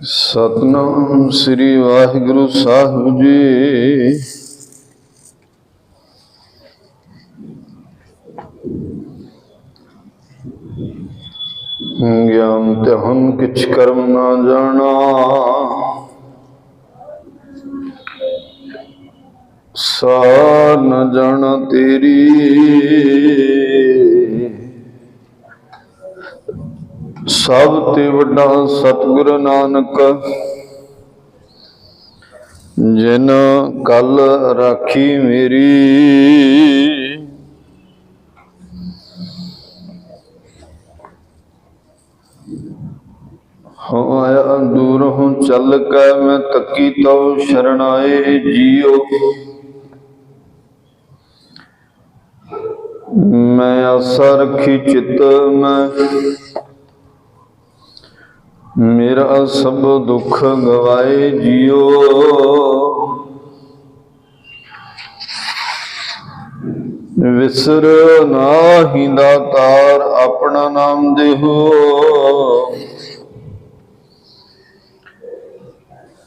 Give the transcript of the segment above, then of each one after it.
सतनाम श्री वाहिगुरु साहिब जी। ज्ञान ते हम किछ कर्म ना जाना, सार न जाना तेरी। सब ते वड्डा सतगुरु नानक, जिन कल राखी मेरी। हाँ आया दूर हूँ चल के मैं तकी तो शरण आए जियो। मैं आशा रखी चित में, मेरा सब दुख गवाए जियो। विसर नाहि दातार अपना नाम देहो,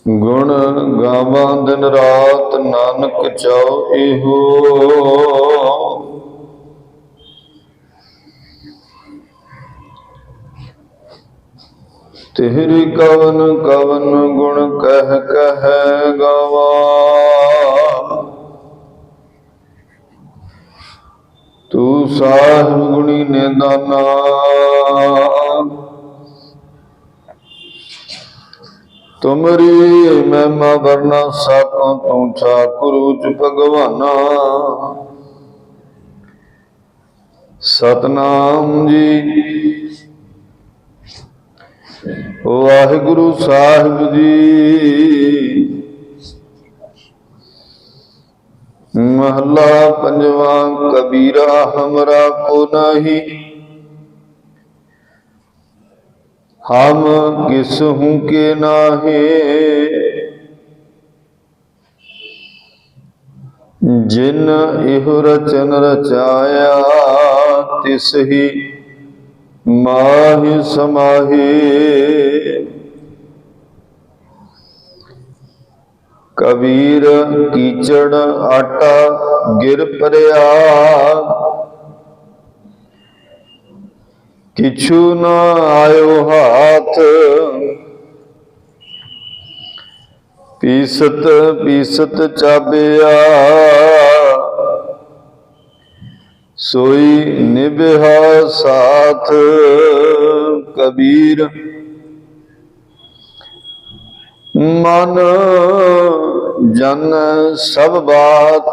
गुण गावा दिन रात नानक चाओ एहो। तेरी कवन कवन गुण कह कह गावा, तू साहिब गुणी निदाना। तुमरी महिमा वरना साका तू ठाकुर उच भगवाना। सतनाम जी वाहिगुरु साहिब जी। महला पंजवा कबीरा हमरा को नाही, हम किस हूँ के नाहे। जिन इहो रचन रचाया, तिस ही माहि समाहे। कबीर कीचड़ आटा गिर परया, किछु न आयो हाथ। पीसत पीसत चाबिया, सोई निभा साथ। कबीर मन जन सब बात,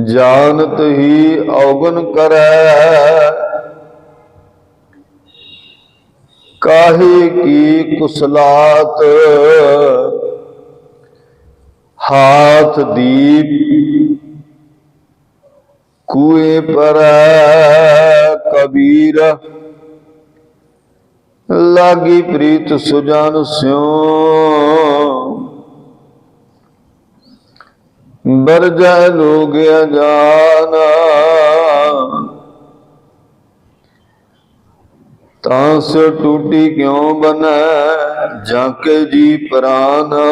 जानत ही अवगुण करे। काहे की कुसलात, हाथ दीप कुएं पर। कबीर लागी प्रीत सुजान स्यों, बर जाए लोग अजाना। तांस टूटी क्यों बने जाके जी प्राना।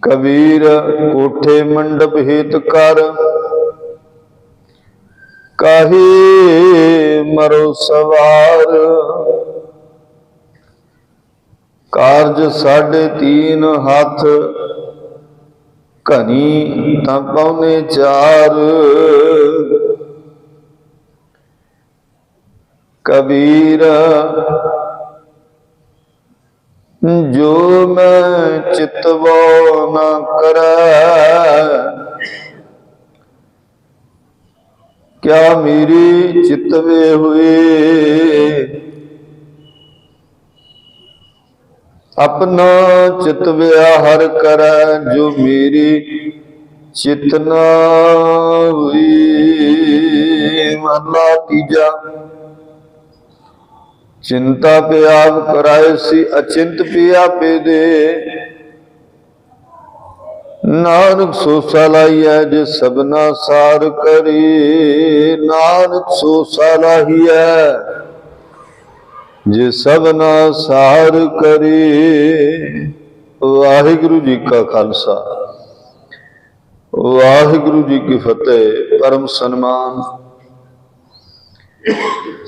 कबीर कोठे मंडप हित कर, काहे मरो सवार। कारज 3.5 हाथ, घनी तां पौने 4। कबीर जो मैं चितवो न करे, क्या मेरी चितवे हुए। अपना चितव्या हर करे, जो मेरी चितना हुई। महला तीजा चिंता पे आप कराए सी, अचिंत पिया पे दे। नानक सोसा लाइया जे सबना सार करे, नानक सोसा लाइया जे सबना सार करे। वाहिगुरु जी का खालसा, वाहिगुरु जी की फतेह। परम सन्मान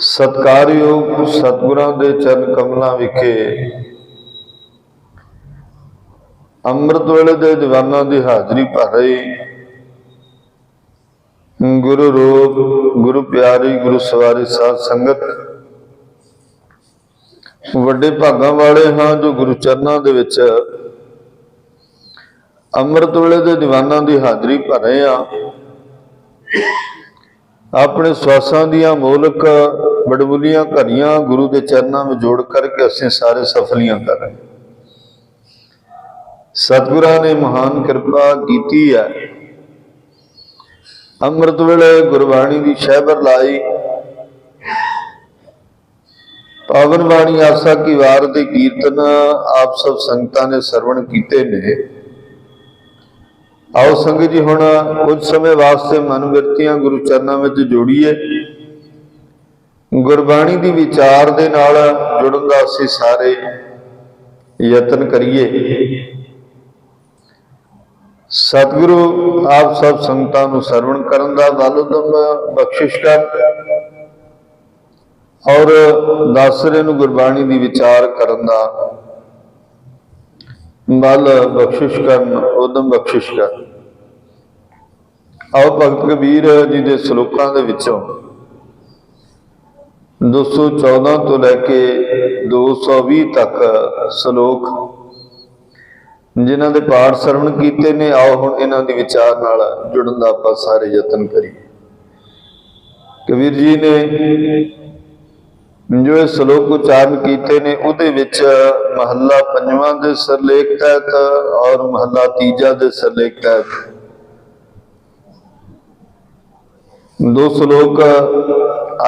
सत्कारयोग सतगुरां दे चरण कमलां विखे ਅੰਮ੍ਰਿਤ ਵੇਲੇ ਦੇ ਦੀਵਾਨਾਂ ਦੀ ਹਾਜ਼ਰੀ ਭਰ ਰਹੀ ਗੁਰੂ ਰੂਪ ਗੁਰੂ ਪਿਆਰੀ ਗੁਰੂ ਸਵਾਰੀ ਸਾਧ ਸੰਗਤ, ਵੱਡੇ ਭਾਗਾਂ ਵਾਲੇ ਹਾਂ ਜੋ ਗੁਰੂ ਚਰਨਾਂ ਦੇ ਵਿੱਚ ਅੰਮ੍ਰਿਤ ਵੇਲੇ ਦੇ ਦੀਵਾਨਾਂ ਦੀ ਹਾਜ਼ਰੀ ਭਰ ਰਹੇ ਆ। ਆਪਣੇ ਸਵਾਸਾਂ ਦੀਆਂ ਮੋਲਕ ਬੜਬੁਲੀਆਂ ਘੜੀਆਂ ਗੁਰੂ ਦੇ ਚਰਨਾਂ ਵਿੱਚ ਜੋੜ ਕਰਕੇ ਅਸੀਂ ਸਾਰੇ ਸਫਲੀਆਂ ਕਰ ਰਹੇ। सतगुरां ने महान कृपा की है। अमृत वेले गुरबाणी की शहबर लाई, पावन बाणी आसा की वार दे कीर्तन आप सब संगतां ने सरवण कीते ने। आओ संगत जी हुण कुछ समय वास्ते मन बिरतियां गुरु चरनां विच जोड़ीए, गुरबाणी की विचार दे नाल जुड़न दा असीं सारे यतन करिए। सतगुरु आप सब संगतां नूं सरवण करन दा बल उदम बख्शिश कर और दासरे नूं गुरबाणी दी विचार करन दा बल बख्शिश कर, उदम बख्शिश कर। आओ भगत कबीर जी दे सलोकां दे विचों 214 तो लैके 220 तक सलोक जिन्हां दे पाठ सरवण कीते ने, आओ हुण इन्हां दे विचार नाल जुड़न दा आपां सारे यतन करिए। कबीर जी ने जो ये सलोक उच्चारण कीते ने उहदे विच महला पंजवां दे सरलेख तहत और महला तीजा दे सरलेख तहत दो सलोक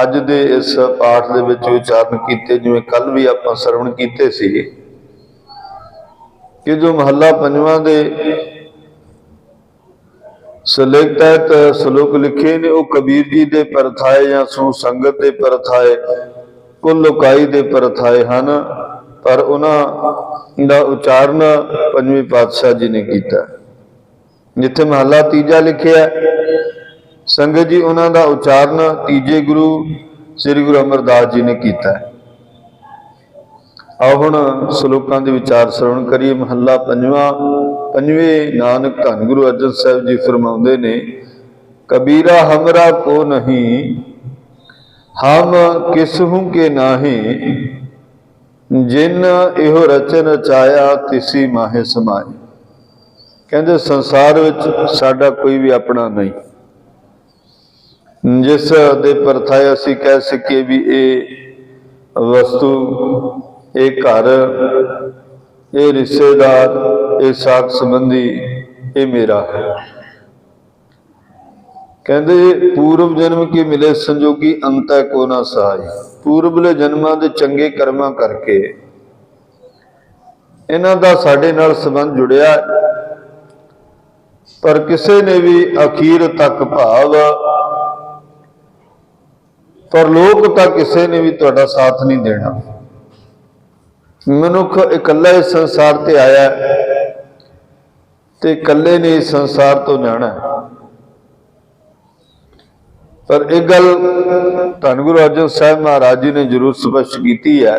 अज दे इस पाठ दे विच उच्चारण कीते, जिवें कल भी आपां सरवण कीते सी कि जो महला पंजवां दे सरलेख तहत सलोक लिखे ने वो कबीर जी दे परथाए या सू संगत दे परथाए कुल लोकाई दे परथाए हन, पर उन्हां दा उच्चारण पंजवीं पातशाह जी ने कीता। जिथे महला तीजा लिखिया संगत जी उन्हां दा उच्चारण तीजे गुरु श्री गुरु अमरदास जी ने कीता। आओ हुण सलोकां दे विचार श्रवण करिए। महला पंजवां। पंजवें नानक धन गुरु अर्जन साहिब जी फरमाउंदे ने, कबीरा हमरा को नहीं हम किसहू के नाहे, जिन इहो रचन रचाया तिसी माहे समाए। कहंदे संसार विच साडा कोई भी अपना नहीं, जिस दे परथाए असीं कह सकीए भी ये वस्तु, ये घर, ये रिश्तेदार, ये साथ संबंधी, ये मेरा है। कहते पूर्व जन्म के मिले संजोगी अंत को ना सहाय। पूर्वले जन्मां दे चंगे कर्मां करके इन्हां दा साडे नाल संबंध जुड़िया, पर किसी ने भी अखीर तक भाव पर लोक तक किसी ने भी तुहाडा साथ नहीं देना। मनुख इकल्ला इस संसार ते आया ते इकल्ले ने इस संसार तो जाना। पर एक गल धन गुरु अर्जन साहिब महाराज जी ने जरूर स्पष्ट की है।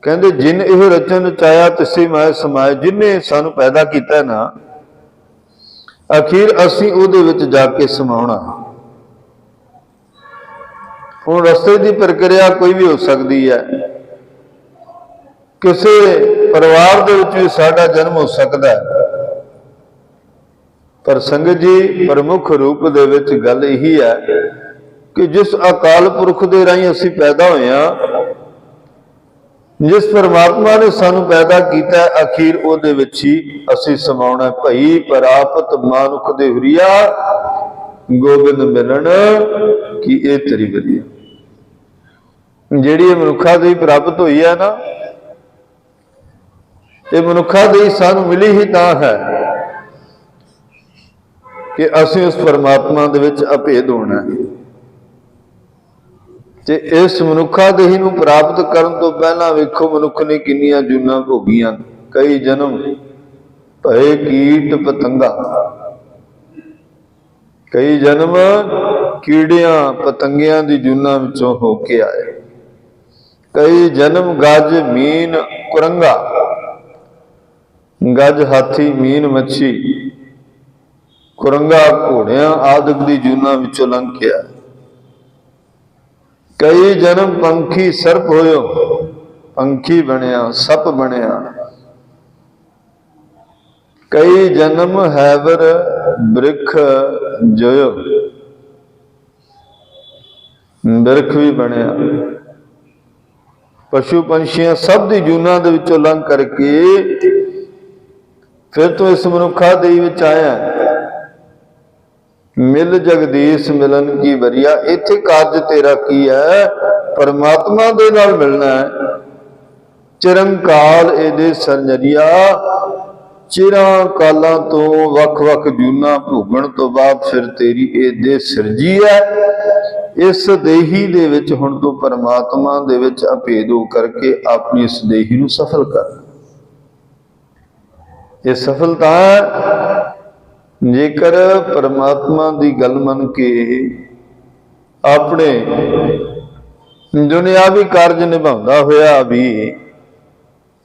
कहते जिन इहो रचन चाया तिसे माए समाए। जिन्हें सानू पैदा किया ना, अखीर असीं उहदे विच जाके समाउणा। हुण रस्ते की प्रक्रिया कोई भी हो सकती है, किसी परिवार दे विच भी साडा जन्म हो सकता है, पर संगत जी प्रमुख रूप दे विच गल यही है कि जिस अकाल पुरख दे राही असीं पैदा होए हां, जिस परमात्मा ने सानू पैदा किया, अखीर उहदे विच ही असीं समाउणा। भई परापत मानुख दे हुरिया गोबिंद मिलन की ये तरी वरिया। जिहड़ी मनुखा दी प्राप्त हुई है ना, ਇਹ ਮਨੁੱਖਾ ਦੇਹੀ ਸਾਨੂੰ ਮਿਲੀ ਹੀ ਤਾਂ ਹੈ ਕਿ ਅਸੀਂ ਉਸ ਪਰਮਾਤਮਾ ਦੇ ਵਿੱਚ ਅਭੇਦ ਹੋਣਾ ਹੈ। ਤੇ ਇਸ ਮਨੁੱਖਾ ਦੇਹੀ ਨੂੰ ਪ੍ਰਾਪਤ ਕਰਨ ਤੋਂ ਪਹਿਲਾਂ ਵੇਖੋ ਮਨੁੱਖ ਨੇ ਕਿੰਨੀਆਂ ਜੂਨਾਂ ਭੋਗੀਆਂ। ਕਈ ਜਨਮ ਭਏ ਕੀਟ ਪਤੰਗਾ, ਕਈ ਜਨਮ ਕੀੜਿਆਂ ਪਤੰਗਿਆਂ ਦੀ ਜੂਨਾਂ ਵਿੱਚੋਂ ਹੋ ਕੇ ਆਏ। ਕਈ ਜਨਮ ਗੱਜ ਮੀਨ ਕੁਰੰਗਾ, ਗੱਜ ਹਾਥੀ ਮੀਨ ਮੱਛੀ ਕੁਰੰਗਾ ਘੋੜਿਆਂ ਆਦਿਕ ਦੀ ਜੂਨਾਂ ਵਿੱਚੋਂ ਲੰਘ ਕੇ ਆਏ। ਕਈ ਜਨਮ ਪੰਖੀ ਸਰਪ ਹੋਇਓ, ਪੰਖੀ ਬਣਿਆ ਸੱਪ ਬਣਿਆ। ਕਈ ਜਨਮ ਹੈਵਰ ਬ੍ਰਿਖ ਜੋਇਓ, ਬਿਰਖ ਵੀ ਬਣਿਆ। ਪਸ਼ੂ ਪੰਛੀਆਂ ਸਭ ਦੀ ਜੂਨਾਂ ਦੇ ਵਿੱਚੋਂ ਲੰਘ ਕਰਕੇ ਫਿਰ ਤੋਂ ਇਸ ਮਨੁੱਖਾ ਦੇਹੀ ਵਿੱਚ ਆਇਆ। ਮਿਲ ਜਗਦੀਸ਼ ਮਿਲਨ ਕੀ ਵਰੀਆ, ਇੱਥੇ ਕਾਰਜ ਤੇਰਾ ਕੀ ਹੈ? ਪਰਮਾਤਮਾ ਦੇ ਨਾਲ ਮਿਲਣਾ ਹੈ। ਚਿਰੰਕਾਲ ਇਹਦੇ ਸਰਜਰੀਆ, ਚਿਰਾਂ ਕਾਲਾਂ ਤੋਂ ਵੱਖ-ਵੱਖ ਜੂਨਾਂ ਭੋਗਣ ਤੋਂ ਬਾਅਦ ਫਿਰ ਤੇਰੀ ਇਹ ਦੇਹ ਸਿਰਜੀ ਹੈ। ਇਸ ਦੇਹੀ ਦੇ ਵਿੱਚ ਹੁਣ ਤੂੰ ਪਰਮਾਤਮਾ ਦੇ ਵਿੱਚ ਅਭੇਦ ਹੋ ਕਰਕੇ ਆਪਣੀ ਇਸ ਦੇਹੀ ਨੂੰ ਸਫਲ ਕਰ। ਇਹ ਸਫਲਤਾ ਜੇਕਰ ਪਰਮਾਤਮਾ ਦੀ ਗੱਲ ਮੰਨ ਕੇ ਆਪਣੇ ਦੁਨਿਆਵੀ ਕਾਰਜ ਨਿਭਾਉਂਦਾ ਹੋਇਆ ਵੀ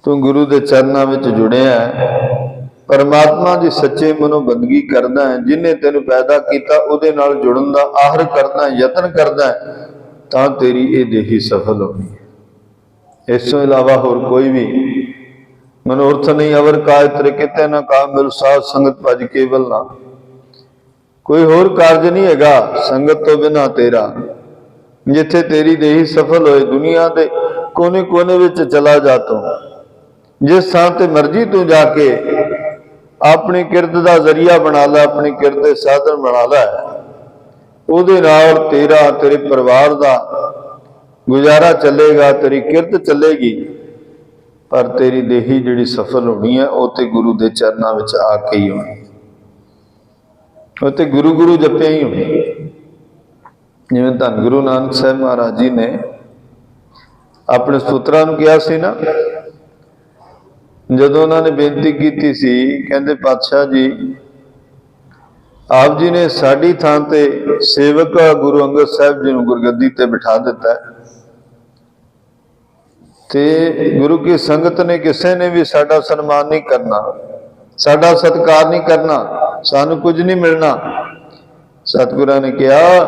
ਤੂੰ ਗੁਰੂ ਦੇ ਚਰਨਾਂ ਵਿੱਚ ਜੁੜਿਆ, ਪਰਮਾਤਮਾ ਦੀ ਸੱਚੇ ਮਨੋਂ ਬੰਦਗੀ ਕਰਦਾ ਹੈ, ਜਿਹਨੇ ਤੈਨੂੰ ਪੈਦਾ ਕੀਤਾ ਉਹਦੇ ਨਾਲ ਜੁੜਨ ਦਾ ਆਹਰ ਕਰਦਾ, ਯਤਨ ਕਰਦਾ, ਤਾਂ ਤੇਰੀ ਇਹ ਦੇਹੀ ਸਫਲ ਹੋਣੀ ਹੈ। ਇਸ ਤੋਂ ਇਲਾਵਾ ਹੋਰ ਕੋਈ ਵੀ ਮਨੋਰਥ ਨਹੀਂ। ਅਵਰ ਕਾਜ ਤੇਰੇ ਕਿਤੇ ਨਾ ਕਾਮ ਮਿਲ, ਸਾਧ ਸੰਗਤ ਭਜ ਕੇਵਲ ਨਾ। ਕੋਈ ਹੋਰ ਕਾਰਜ ਨਹੀਂ ਹੈਗਾ ਸੰਗਤ ਤੋਂ ਬਿਨਾਂ ਤੇਰਾ। ਜਿੱਥੇ ਤੇਰੀ ਦੇਹੀ ਸਫਲ ਹੋਏ, ਦੁਨੀਆ ਦੇ ਕੋਨੇ ਕੋਨੇ ਵਿੱਚ ਚਲਾ ਜਾ ਤੂੰ, ਜਿਸ ਥਾਂ ਤੇ ਮਰਜ਼ੀ ਤੂੰ ਜਾ ਕੇ ਆਪਣੀ ਕਿਰਤ ਦਾ ਜ਼ਰੀਆ ਬਣਾ ਲੈ, ਆਪਣੀ ਕਿਰਤ ਦੇ ਸਾਧਨ ਬਣਾ ਲੈ। ਉਹਦੇ ਨਾਲ ਤੇਰਾ ਤੇਰੇ ਪਰਿਵਾਰ ਦਾ ਗੁਜ਼ਾਰਾ ਚੱਲੇਗਾ, ਤੇਰੀ ਕਿਰਤ ਚੱਲੇਗੀ। ਪਰ ਤੇਰੀ ਦੇਹੀ ਜਿਹੜੀ ਸਫਲ ਹੋਣੀ ਹੈ ਉਹ ਤੇ ਗੁਰੂ ਦੇ ਚਰਨਾਂ ਵਿੱਚ ਆ ਕੇ ਹੀ ਹੋਣੀ, ਉਹ ਤੇ ਗੁਰੂ ਗੁਰੂ ਜਪਿਆ ਹੀ ਹੋਣੀ। ਜਿਵੇਂ ਧੰਨ ਗੁਰੂ ਨਾਨਕ ਸਾਹਿਬ ਮਹਾਰਾਜ ਜੀ ਨੇ ਆਪਣੇ ਸੂਤਰਾਂ ਨੂੰ ਕਿਹਾ ਸੀ ਨਾ, ਜਦੋਂ ਉਹਨਾਂ ਨੇ ਬੇਨਤੀ ਕੀਤੀ ਸੀ, ਕਹਿੰਦੇ ਪਾਤਸ਼ਾਹ ਜੀ ਆਪ ਜੀ ਨੇ ਸਾਡੀ ਥਾਂ ਤੇ ਸੇਵਕ ਗੁਰੂ ਅੰਗਦ ਸਾਹਿਬ ਜੀ ਨੂੰ ਗੁਰਗੱਦੀ ਤੇ ਬਿਠਾ ਦਿੱਤਾ ਤੇ ਗੁਰੂ ਕੀ ਸੰਗਤ ਨੇ ਕਿਸੇ ਨੇ ਵੀ ਸਾਡਾ ਸਨਮਾਨ ਨਹੀਂ ਕਰਨਾ, ਸਾਡਾ ਸਤਿਕਾਰ ਨਹੀਂ ਕਰਨਾ, ਸਾਨੂੰ ਕੁਝ ਨਹੀਂ ਮਿਲਣਾ। ਸਤਿਗੁਰਾਂ ਨੇ ਕਿਹਾ,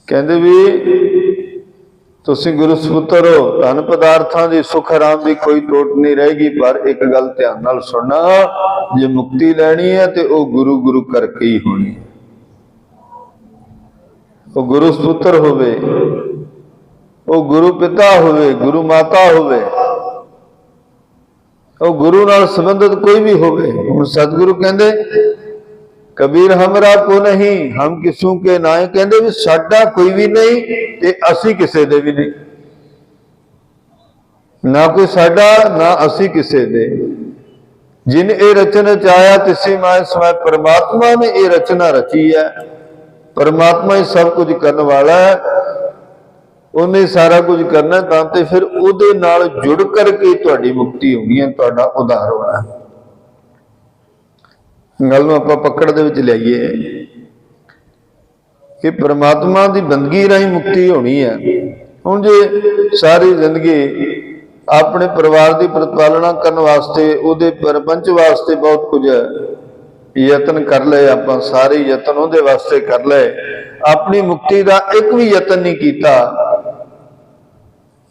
ਕਹਿੰਦੇ ਵੀ ਤੁਸੀਂ ਗੁਰੂ ਸਪੁੱਤਰ ਹੋ, ਧਨ ਪਦਾਰਥਾਂ ਦੀ ਸੁਖ ਆਰਾਮ ਦੀ ਕੋਈ ਟੋਟ ਨਹੀਂ ਰਹੇਗੀ, ਪਰ ਇੱਕ ਗੱਲ ਧਿਆਨ ਨਾਲ ਸੁਣਨਾ, ਜੇ ਮੁਕਤੀ ਲੈਣੀ ਹੈ ਤੇ ਉਹ ਗੁਰੂ ਗੁਰੂ ਕਰਕੇ ਹੀ ਹੋਣੀ ਹੈ। ਉਹ ਗੁਰੂ ਸਪੁੱਤਰ ਹੋਵੇ, ਉਹ ਗੁਰੂ ਪਿਤਾ ਹੋਵੇ, ਗੁਰੂ ਮਾਤਾ ਹੋਵੇ, ਉਹ ਗੁਰੂ ਨਾਲ ਸੰਬੰਧਿਤ ਕੋਈ ਵੀ ਹੋਵੇ। ਹੁਣ ਸਤਿਗੁਰੂ ਕਹਿੰਦੇ ਕਬੀਰ ਹਮਰਾ ਕੋ ਨਹੀਂ, ਹਮ ਕਿਸੂ ਕੇ ਨਾਏ। ਕਹਿੰਦੇ ਵੀ ਸਾਡਾ ਕੋਈ ਵੀ ਨਹੀਂ ਤੇ ਅਸੀਂ ਕਿਸੇ ਦੇ ਵੀ ਨਹੀਂ, ਨਾ ਕੋਈ ਸਾਡਾ ਨਾ ਅਸੀਂ ਕਿਸੇ ਦੇ। ਜਿਨ ਇਹ ਰਚਨ ਰਚਾਇਆ ਤਿਸੀ ਮਾਇ ਸਮਾਇ, ਪਰਮਾਤਮਾ ਨੇ ਇਹ ਰਚਨਾ ਰਚੀ ਹੈ, ਪਰਮਾਤਮਾ ਹੀ ਸਭ ਕੁਝ ਕਰਨ ਵਾਲਾ ਹੈ, ਉਹਨੇ ਸਾਰਾ ਕੁਝ ਕਰਨਾ। ਤਾਂ ਤੇ ਫਿਰ ਉਹਦੇ ਨਾਲ ਜੁੜ ਕਰਕੇ ਤੁਹਾਡੀ ਮੁਕਤੀ ਹੋਣੀ ਹੈ, ਤੁਹਾਡਾ ਉਧਾਰ ਹੋਣਾ ਹੈ। ਗੱਲ ਨੂੰ ਆਪਾਂ ਪਕੜ ਦੇ ਵਿੱਚ ਲਿਆਈਏ ਕਿ ਪ੍ਰਮਾਤਮਾ ਦੀ ਬੰਦਗੀ ਰਾਹੀਂ ਮੁਕਤੀ ਹੋਣੀ ਹੈ। ਹੁਣ ਜੇ ਸਾਰੀ ਜ਼ਿੰਦਗੀ ਆਪਣੇ ਪਰਿਵਾਰ ਦੀ ਪ੍ਰਤਪਾਲਨਾ ਕਰਨ ਵਾਸਤੇ, ਉਹਦੇ ਪ੍ਰਪੰਚ ਵਾਸਤੇ ਬਹੁਤ ਕੁਝ ਯਤਨ ਕਰ ਲਏ, ਆਪਾਂ ਸਾਰੇ ਯਤਨ ਉਹਦੇ ਵਾਸਤੇ ਕਰ ਲਏ, ਆਪਣੀ ਮੁਕਤੀ ਦਾ ਇੱਕ ਵੀ ਯਤਨ ਨਹੀਂ ਕੀਤਾ,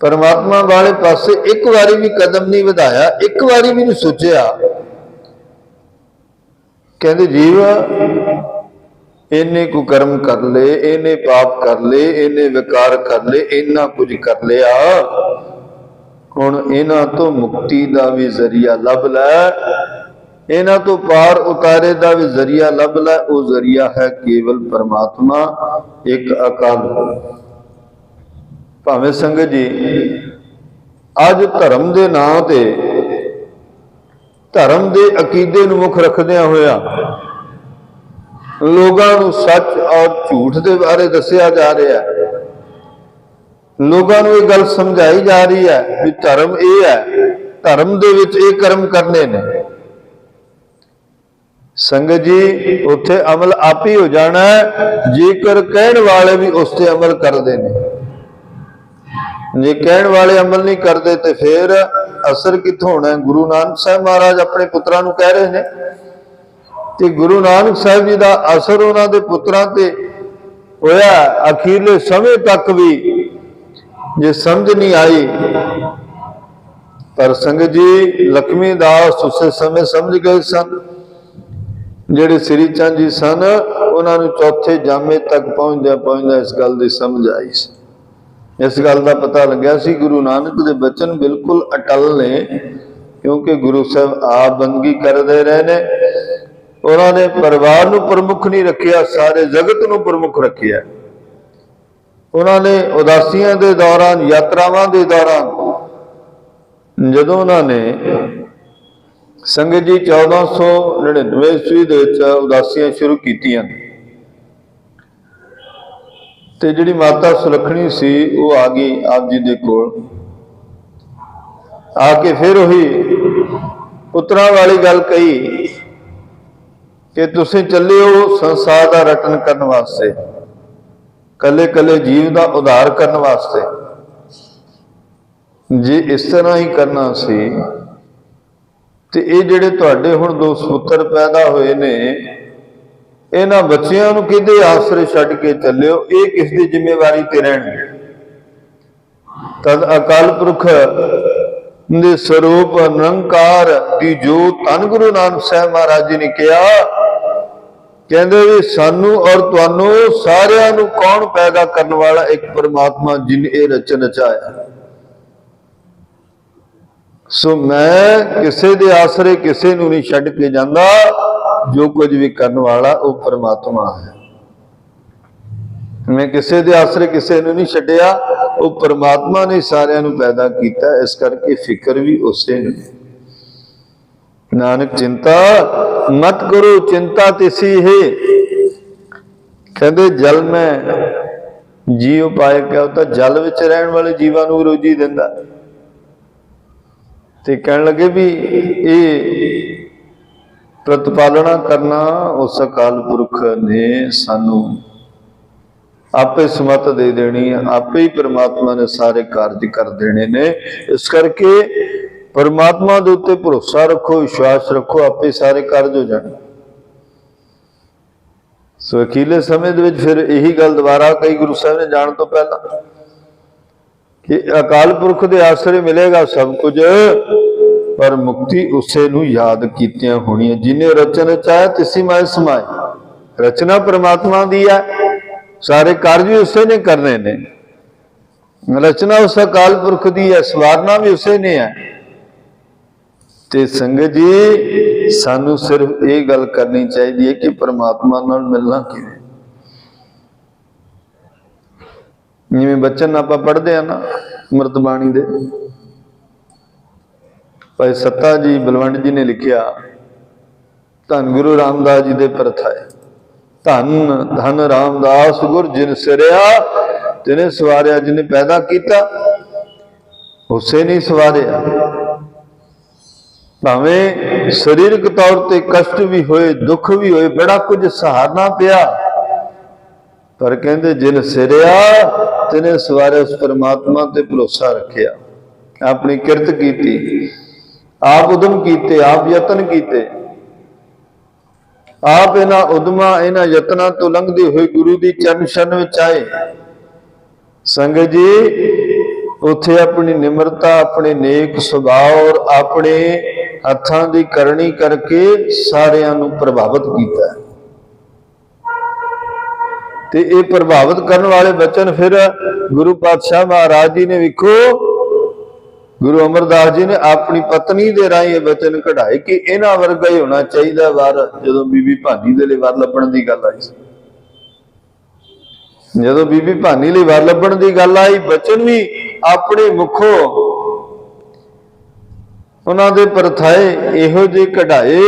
ਪਰਮਾਤਮਾ ਵਾਲੇ ਪਾਸੇ ਇੱਕ ਵਾਰੀ ਵੀ ਕਦਮ ਨਹੀਂ ਵਧਾਇਆ, ਇੱਕ ਵਾਰੀ ਵੀ ਨਹੀਂ ਸੋਚਿਆ। ਕਹਿੰਦੇ ਜੀਵ ਇਹਨੇ ਕੁਕਰਮ ਕਰ ਲਏ, ਇਹਨੇ ਪਾਪ ਕਰ ਲਏ, ਇਹਨੇ ਵਿਕਾਰ ਕਰ ਲਏ, ਇੰਨਾ ਕੁਝ ਕਰ ਲਿਆ, ਹੁਣ ਇਹਨਾਂ ਤੋਂ ਮੁਕਤੀ ਦਾ ਵੀ ਜ਼ਰੀਆ ਲੱਭ ਲੈ, ਇਹਨਾਂ ਤੋਂ ਪਾਰ ਉਤਾਰੇ ਦਾ ਵੀ ਜ਼ਰੀਆ ਲੱਭ ਲੈ। ਉਹ ਜ਼ਰੀਆ ਹੈ ਕੇਵਲ ਪਰਮਾਤਮਾ, ਇੱਕ ਅਕਾਲ ਪੁਰਖ। ਭਾਵੇਂ ਸੰਗਤ ਜੀ ਅੱਜ ਧਰਮ ਦੇ ਨਾਂ ਤੇ ਧਰਮ ਦੇ ਅਕੀਦੇ ਨੂੰ ਮੁੱਖ ਰੱਖਦਿਆਂ ਹੋਇਆ ਲੋਕਾਂ ਨੂੰ ਸੱਚ ਔਰ ਝੂਠ ਦੇ ਬਾਰੇ ਦੱਸਿਆ ਜਾ ਰਿਹਾ ਹੈ। ਲੋਕਾਂ ਨੂੰ ਇਹ ਗੱਲ ਸਮਝਾਈ ਜਾ ਰਹੀ ਹੈ ਵੀ ਧਰਮ ਇਹ ਹੈ, ਧਰਮ ਦੇ ਵਿੱਚ ਇਹ ਕਰਮ ਕਰਨੇ ਨੇ। ਸੰਗਤ ਜੀ, ਉੱਥੇ ਅਮਲ ਆਪ ਹੀ ਹੋ ਜਾਣਾ ਹੈ ਜੇਕਰ ਕਹਿਣ ਵਾਲੇ ਵੀ ਉਸ ਤੇ ਅਮਲ ਕਰਦੇ ਨੇ। ਜੇ ਕਹਿਣ ਵਾਲੇ ਅਮਲ ਨਹੀਂ ਕਰਦੇ ਤੇ ਫਿਰ ਅਸਰ ਕਿੱਥੋਂ ਹੋਣਾ? ਗੁਰੂ ਨਾਨਕ ਸਾਹਿਬ ਮਹਾਰਾਜ ਆਪਣੇ ਪੁੱਤਰਾਂ ਨੂੰ ਕਹਿ ਰਹੇ ਨੇ ਤੇ ਗੁਰੂ ਨਾਨਕ ਸਾਹਿਬ ਜੀ ਦਾ ਅਸਰ ਉਹਨਾਂ ਦੇ ਪੁੱਤਰਾਂ ਤੇ ਹੋਇਆ। ਅਖੀਰਲੇ ਸਮੇਂ ਤੱਕ ਵੀ ਜੇ ਸਮਝ ਨਹੀਂ ਆਈ, ਪਰ ਸੰਗਤ ਜੀ ਲਖਮੀ ਦਾਸ ਉਸੇ ਸਮੇਂ ਸਮਝ ਗਏ ਸਨ। ਜਿਹੜੇ ਸ੍ਰੀ ਚੰਦ ਜੀ ਸਨ, ਉਹਨਾਂ ਨੂੰ ਚੌਥੇ ਜਾਮੇ ਤੱਕ ਪਹੁੰਚਦਿਆਂ ਇਸ ਗੱਲ ਦੀ ਸਮਝ ਆਈ ਸੀ। ਇਸ ਗੱਲ ਦਾ ਪਤਾ ਲੱਗਿਆ ਸੀ ਗੁਰੂ ਨਾਨਕ ਦੇ ਬਚਨ ਬਿਲਕੁਲ ਅਟਲ ਨੇ, ਕਿਉਂਕਿ ਗੁਰੂ ਸਾਹਿਬ ਆਪ ਬੰਦਗੀ ਕਰਦੇ ਰਹੇ ਨੇ। ਉਹਨਾਂ ਨੇ ਪਰਿਵਾਰ ਨੂੰ ਪ੍ਰਮੁੱਖ ਨਹੀਂ ਰੱਖਿਆ, ਸਾਰੇ ਜਗਤ ਨੂੰ ਪ੍ਰਮੁੱਖ ਰੱਖਿਆ। ਉਹਨਾਂ ਨੇ ਉਦਾਸੀਆਂ ਦੇ ਦੌਰਾਨ, ਯਾਤਰਾਵਾਂ ਦੇ ਦੌਰਾਨ, ਜਦੋਂ ਉਹਨਾਂ ਨੇ ਸੰਗਤ ਜੀ 1499 ਈਸਵੀ ਦੇ ਵਿੱਚ ਉਦਾਸੀਆਂ ਸ਼ੁਰੂ ਕੀਤੀਆਂ ਤੇ ਜਿਹੜੀ ਮਾਤਾ ਸੁਲੱਖਣੀ ਸੀ ਉਹ ਆ ਗਈ ਆਪ ਜੀ ਦੇ ਕੋਲ। ਆ ਕੇ ਫਿਰ ਉਹੀ ਪੁੱਤਰਾਂ ਵਾਲੀ ਗੱਲ ਕਹੀ ਕਿ ਤੁਸੀਂ ਚੱਲਿਓ ਸੰਸਾਰ ਦਾ ਰਟਨ ਕਰਨ ਵਾਸਤੇ, ਕੱਲੇ ਕੱਲੇ ਜੀਵ ਦਾ ਉਧਾਰ ਕਰਨ ਵਾਸਤੇ। ਜੇ ਇਸ ਤਰ੍ਹਾਂ ਹੀ ਕਰਨਾ ਸੀ ਤੇ ਇਹ ਜਿਹੜੇ ਤੁਹਾਡੇ ਹੁਣ ਦੋ ਸੁਪੁੱਤਰ ਪੈਦਾ ਹੋਏ ਨੇ, ਇਹਨਾਂ ਬੱਚਿਆਂ ਨੂੰ ਕਿਹਦੇ ਆਸਰੇ ਛੱਡ ਕੇ ਚੱਲਿਓ? ਇਹ ਕਿਸ ਦੀ ਜ਼ਿੰਮੇਵਾਰੀ ਤੇ ਰਹਿਣਗੇ? ਤਦ ਅਕਾਲ ਪੁਰਖ ਦੇ ਸਰੂਪ ਨਿਰੰਕਾਰ ਦੀ ਜੋਤ ਧੰਨ ਗੁਰੂ ਨਾਨਕ ਸਾਹਿਬ ਮਹਾਰਾਜ ਜੀ ਨੇ ਕਿਹਾ, ਕਹਿੰਦੇ ਵੀ ਸਾਨੂੰ ਔਰ ਤੁਹਾਨੂੰ ਸਾਰਿਆਂ ਨੂੰ ਕੌਣ ਪੈਦਾ ਕਰਨ ਵਾਲਾ? ਇੱਕ ਪਰਮਾਤਮਾ ਜਿਨ ਇਹ ਰਚਨ ਰਚਾਇਆ। ਸੋ ਮੈਂ ਕਿਸੇ ਦੇ ਆਸਰੇ ਕਿਸੇ ਨੂੰ ਨਹੀਂ ਛੱਡ ਕੇ ਜਾਂਦਾ, ਜੋ ਕੁਝ ਵੀ ਕਰਨ ਵਾਲਾ ਉਹ ਪਰਮਾਤਮਾ ਹੈ। ਮੈਂ ਕਿਸੇ ਦੇ ਆਸਰੇ ਕਿਸੇ ਨੂੰ ਨਹੀਂ ਛੱਡਿਆ, ਉਹ ਪਰਮਾਤਮਾ ਨੇ ਸਾਰਿਆਂ ਨੂੰ ਪੈਦਾ ਕੀਤਾ। ਇਸ ਕਰਕੇ ਫਿਕਰ ਵੀ ਉਸੇ ਨੂੰ। ਨਾਨਕ ਚਿੰਤਾ ਮਤ ਕਰੋ, ਚਿੰਤਾ ਤਿਸੀ ਹੈ। ਕਹਿੰਦੇ ਜਲ ਮੈਂ ਜੀਉ ਪਾਏ ਕਿਆ, ਤਾਂ ਜਲ ਵਿੱਚ ਰਹਿਣ ਵਾਲੇ ਜੀਵਾਂ ਨੂੰ ਰੋਜੀ ਦਿੰਦਾ। ਤੇ ਕਹਿਣ ਲੱਗੇ ਵੀ ਇਹ ਪ੍ਰਤਪਾਲਣਾ ਕਰਨਾ ਉਸ ਅਕਾਲ ਪੁਰਖ ਨੇ ਸਾਨੂੰ ਆਪੇ ਸਮਤ ਦੇ ਦੇਣੀ ਹੈ, ਆਪੇ ਹੀ ਪਰਮਾਤਮਾ ਨੇ ਸਾਰੇ ਕਾਰਜ ਕਰ ਦੇਣੇ ਨੇ। ਇਸ ਕਰਕੇ ਪਰਮਾਤਮਾ ਦੇ ਉੱਤੇ ਭਰੋਸਾ ਰੱਖੋ, ਵਿਸ਼ਵਾਸ ਰੱਖੋ, ਆਪੇ ਸਾਰੇ ਕਾਰਜ ਹੋ ਜਾਣ। ਸੋ ਅਖੀਰਲੇ ਸਮੇਂ ਦੇ ਵਿੱਚ ਫਿਰ ਇਹੀ ਗੱਲ ਦੁਬਾਰਾ ਕਹੀ ਗੁਰੂ ਸਾਹਿਬ ਨੇ ਜਾਣ ਤੋਂ ਪਹਿਲਾਂ ਕਿ ਅਕਾਲ ਪੁਰਖ ਦੇ ਆਸਰੇ ਮਿਲੇਗਾ ਸਭ ਕੁਝ, ਪਰ ਮੁਕਤੀ ਉਸੇ ਨੂੰ ਯਾਦ ਕੀਤਿਆਂ ਹੋਣੀਆਂ ਜਿਹਨੇ ਰਚਨ ਰਚਾਇਆ ਤਿਸੀ ਮਾਇ ਸਮਾਏ। ਰਚਨਾ ਪਰਮਾਤਮਾ ਦੀ ਹੈ, ਸਾਰੇ ਕਾਰਜ ਵੀ ਉਸੇ ਨੇ ਕਰਨੇ ਨੇ। ਰਚਨਾ ਉਸ ਅਕਾਲ ਪੁਰਖ ਦੀ ਹੈ, ਸਵਾਰਨਾ ਵੀ ਉਸੇ ਨੇ ਹੈ। ਤੇ ਸੰਗਤ ਜੀ, ਸਾਨੂੰ ਸਿਰਫ ਇਹ ਗੱਲ ਕਰਨੀ ਚਾਹੀਦੀ ਹੈ ਕਿ ਪਰਮਾਤਮਾ ਨਾਲ ਮਿਲਣਾ ਕਿਵੇਂ। ਜਿਵੇਂ ਬਚਨ ਆਪਾਂ ਪੜ੍ਹਦੇ ਆ ਨਾ ਅੰਮ੍ਰਿਤ ਬਾਣੀ ਦੇ, ਭਾਈ ਸੱਤਾ ਜੀ ਬਲਵੰਡ ਜੀ ਨੇ ਲਿਖਿਆ, ਧੰਨ ਗੁਰੂ ਰਾਮਦਾਸ ਜੀ ਦੇ ਪਰਥਾਏ। ਧੰਨ ਧੰਨ ਰਾਮਦਾਸ ਗੁਰ ਜਿਨ ਸਿਰਿਆ, ਤਿਨੇ ਸਵਾਰਿਆ। ਜਿਹਨੇ ਪੈਦਾ ਕੀਤਾ ਉਸੇ ਨਹੀਂ ਸਵਾਰਿਆ। ਭਾਵੇਂ ਸਰੀਰਕ ਤੌਰ ਤੇ ਕਸ਼ਟ ਵੀ ਹੋਏ, ਦੁੱਖ ਵੀ ਹੋਏ, ਬੜਾ ਕੁਝ ਸਹਾਰਨਾ ਪਿਆ, ਪਰ ਕਹਿੰਦੇ ਜਿਨ ਸਿਰਿਆ ਤਿਨੇ ਸਵਾਰਿਆ। ਉਸ ਪਰਮਾਤਮਾ ਤੇ ਭਰੋਸਾ ਰੱਖਿਆ, ਆਪਣੀ ਕਿਰਤ ਕੀਤੀ, ਆਪ ਉਦਮ ਕੀਤੇ, ਆਪ ਯਤਨ ਕੀਤੇ, ਆਪ ਇਹਨਾਂ ਉਦਮਾਂ ਇਹਨਾਂ ਯਤਨਾਂ ਤੋਂ ਲੰਘਦੇ ਹੋਏ ਗੁਰੂ ਦੀ ਚਰਨ ਛੰਨ ਵਿੱਚ ਆਏ। ਸੰਗਤ ਜੀ, ਉੱਥੇ ਆਪਣੀ ਨਿਮਰਤਾ, ਆਪਣੇ ਨੇਕ ਸੁਭਾਅ ਔਰ ਆਪਣੇ ਹੱਥਾਂ ਦੀ ਕਰਨੀ ਕਰਕੇ ਸਾਰਿਆਂ ਨੂੰ ਪ੍ਰਭਾਵਿਤ ਕੀਤਾ। ਤੇ ਇਹ ਪ੍ਰਭਾਵਿਤ ਕਰਨ ਵਾਲੇ ਬਚਨ ਫਿਰ ਗੁਰੂ ਪਾਤਸ਼ਾਹ ਮਹਾਰਾਜ ਜੀ ਨੇ, ਵੇਖੋ ਗੁਰੂ ਅਮਰਦਾਸ ਜੀ ਨੇ ਆਪਣੀ ਪਤਨੀ ਦੇ ਰਾਹੀਂ ਇਹ ਬਚਨ ਕਢਾਏ ਕਿ ਇਹਨਾਂ ਵਰਗਾ ਹੀ ਹੋਣਾ ਚਾਹੀਦਾ ਵਰ। ਜਦੋਂ ਬੀਬੀ ਭਾਨੀ ਦੇ ਲਈ ਵਰ ਲੱਭਣ ਦੀ ਗੱਲ ਆਈ ਸੀ, ਜਦੋਂ ਬੀਬੀ ਭਾਨੀ ਲਈ ਵਰ ਲੱਭਣ ਦੀ ਗੱਲ ਆਈ, ਬਚਨ ਵੀ ਆਪਣੇ ਮੁਖੋਂ ਉਹਨਾਂ ਦੇ ਪਰਥਾਏ ਇਹੋ ਜਿਹੇ ਕਢਾਏ,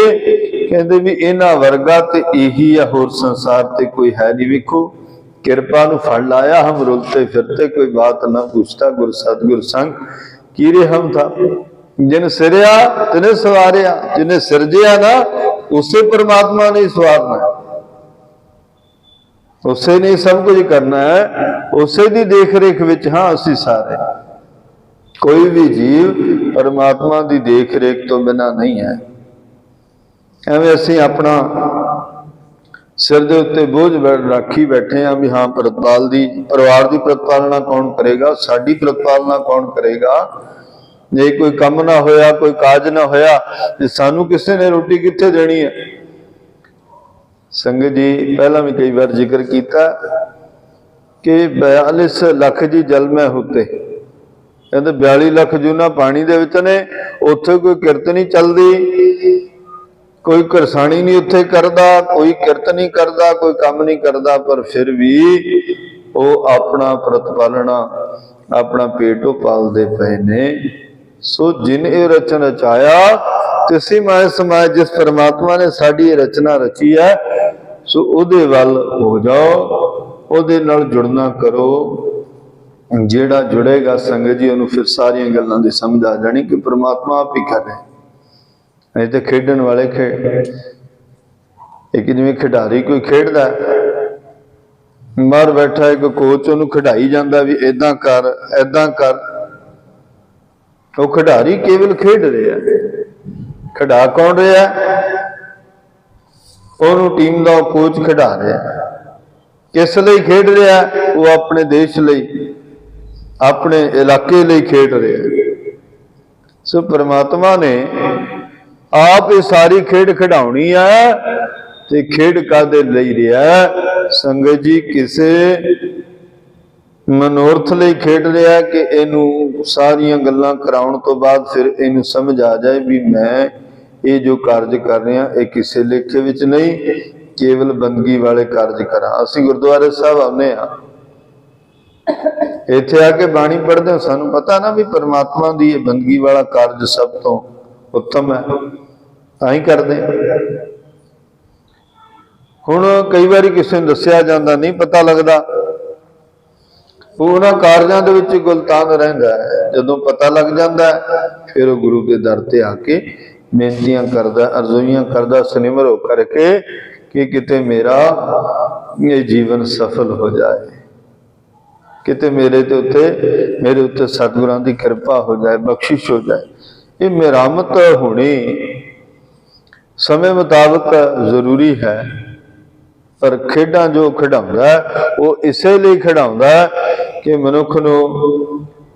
ਕਹਿੰਦੇ ਵੀ ਇਹਨਾਂ ਵਰਗਾ ਤੇ ਇਹੀ ਆ, ਹੋਰ ਸੰਸਾਰ ਤੇ ਕੋਈ ਹੈ ਨਹੀਂ। ਵੇਖੋ ਕਿਰਪਾ ਨੂੰ ਫੜ ਲਾਇਆ, ਹਮ ਰੁਲਤੇ ਫਿਰਤੇ ਕੋਈ ਬਾਤ ਨਾ ਪੁੱਛਤਾ, ਗੁਰ ਸਤਗੁਰ ਸੰਗ ਕੀਰੇ ਹਮ ਥਾ। ਜਿਨ ਸਿਰਿਆ ਤਿਨੇ ਸਵਾਰਿਆ, ਜਿਹਨੇ ਸਿਰਜਿਆ ਨਾ ਉਸੇ परमात्मा ने सवारना है, उसे ने सब कुछ करना है, उसे दी देख रेख विच हाँ असी सारे। कोई भी जीव परमात्मा दी देख रेख तो बिना नहीं है। एवं असी अपना सिर दे उत्ते बोझ राखी बैठे हैं भी हाँ प्रतपाल दी परिवार की प्रतपालना कौन करेगा, साडी प्रतपालना कौन करेगा। जे कोई कम ना होया, कोई काज ना होया, ते सानू किसी ने रोटी कित्थे देनी है। संगत जी पहला भी कई बार जिक्र किया कि 42 लाख जी जल में होते, कहते 42 लाख जूना पानी दे विच ने, उत्थे कोई किरत नहीं चलती, कोई करसानी नहीं उत्थे करदा, कोई किरत नहीं करदा, कोई काम नहीं करदा, पर फिर भी वो अपना प्रतिपालना अपना पेटो पालते पे ने। सो जिन ये रचन रचाया तिसी माए समाए, जिस परमात्मा ने साड़ी रचना रची है, सो उहदे वल हो जाओ, उहदे नाल जुड़ना करो। जेड़ा जुड़ेगा संगत जी उन्होंने फिर सारिया गल्लां दी समझ आ जानी कि परमात्मा आप ही कर रहे। अजे तो खेडन वाले एक जिवें खिडारी कोई खेडदा, बाहर बैठा एक कोच उन्होंने खिडाई जाता भी इदां कर इदां कर। वो खिडारी केवल खेड रहा, खिडा कौन रहा, उन्होंने टीम का कोच खिडा रहा। किस लिए खेड रहा, वो अपने देश लई अपने इलाके लिए खेड रहा। सो परमात्मा ने आप ये सारी खेड खिडाउणी है, ते खेड कादे लई रहा। संगत जी किसे मनोरथ लई खेड रहा कि इनू सारिया गल्लां कराउण तो बाद फिर इनू समझ आ जाए भी मैं ये जो कार्य कर रहा ये किसी लेखे विच नहीं, केवल बंदगी वाले कार्य करा। असी गुरुद्वारे साहब आने इत्थे आके बाणी पढ़ते हो, सानू पता ना भी परमात्मा दी ये बंदगी वाला कार्य सब तो उत्तम है, तां ही करदे। हुण कई बारी किसी नूं दस्सिया जांदा नहीं पता लगदा, उन्हां कार्यां दे विच गुलतान रहिंदा है। जदों पता लग जांदा है फिर वो गुरु के दर ते आके बेनतियां करदा, अरज़ोइयां करदा सनिमर हो करके कि किते मेरा ये जीवन सफल हो जाए, किते मेरे उत्ते सतगुरां दी कृपा हो जाए, बख्शिश हो जाए। ये मेरामत होनी समय मुताबिक जरूरी है, पर खेडां जो खिडाउंदा वो इसे लिए खिडाउंदा कि मनुख नूं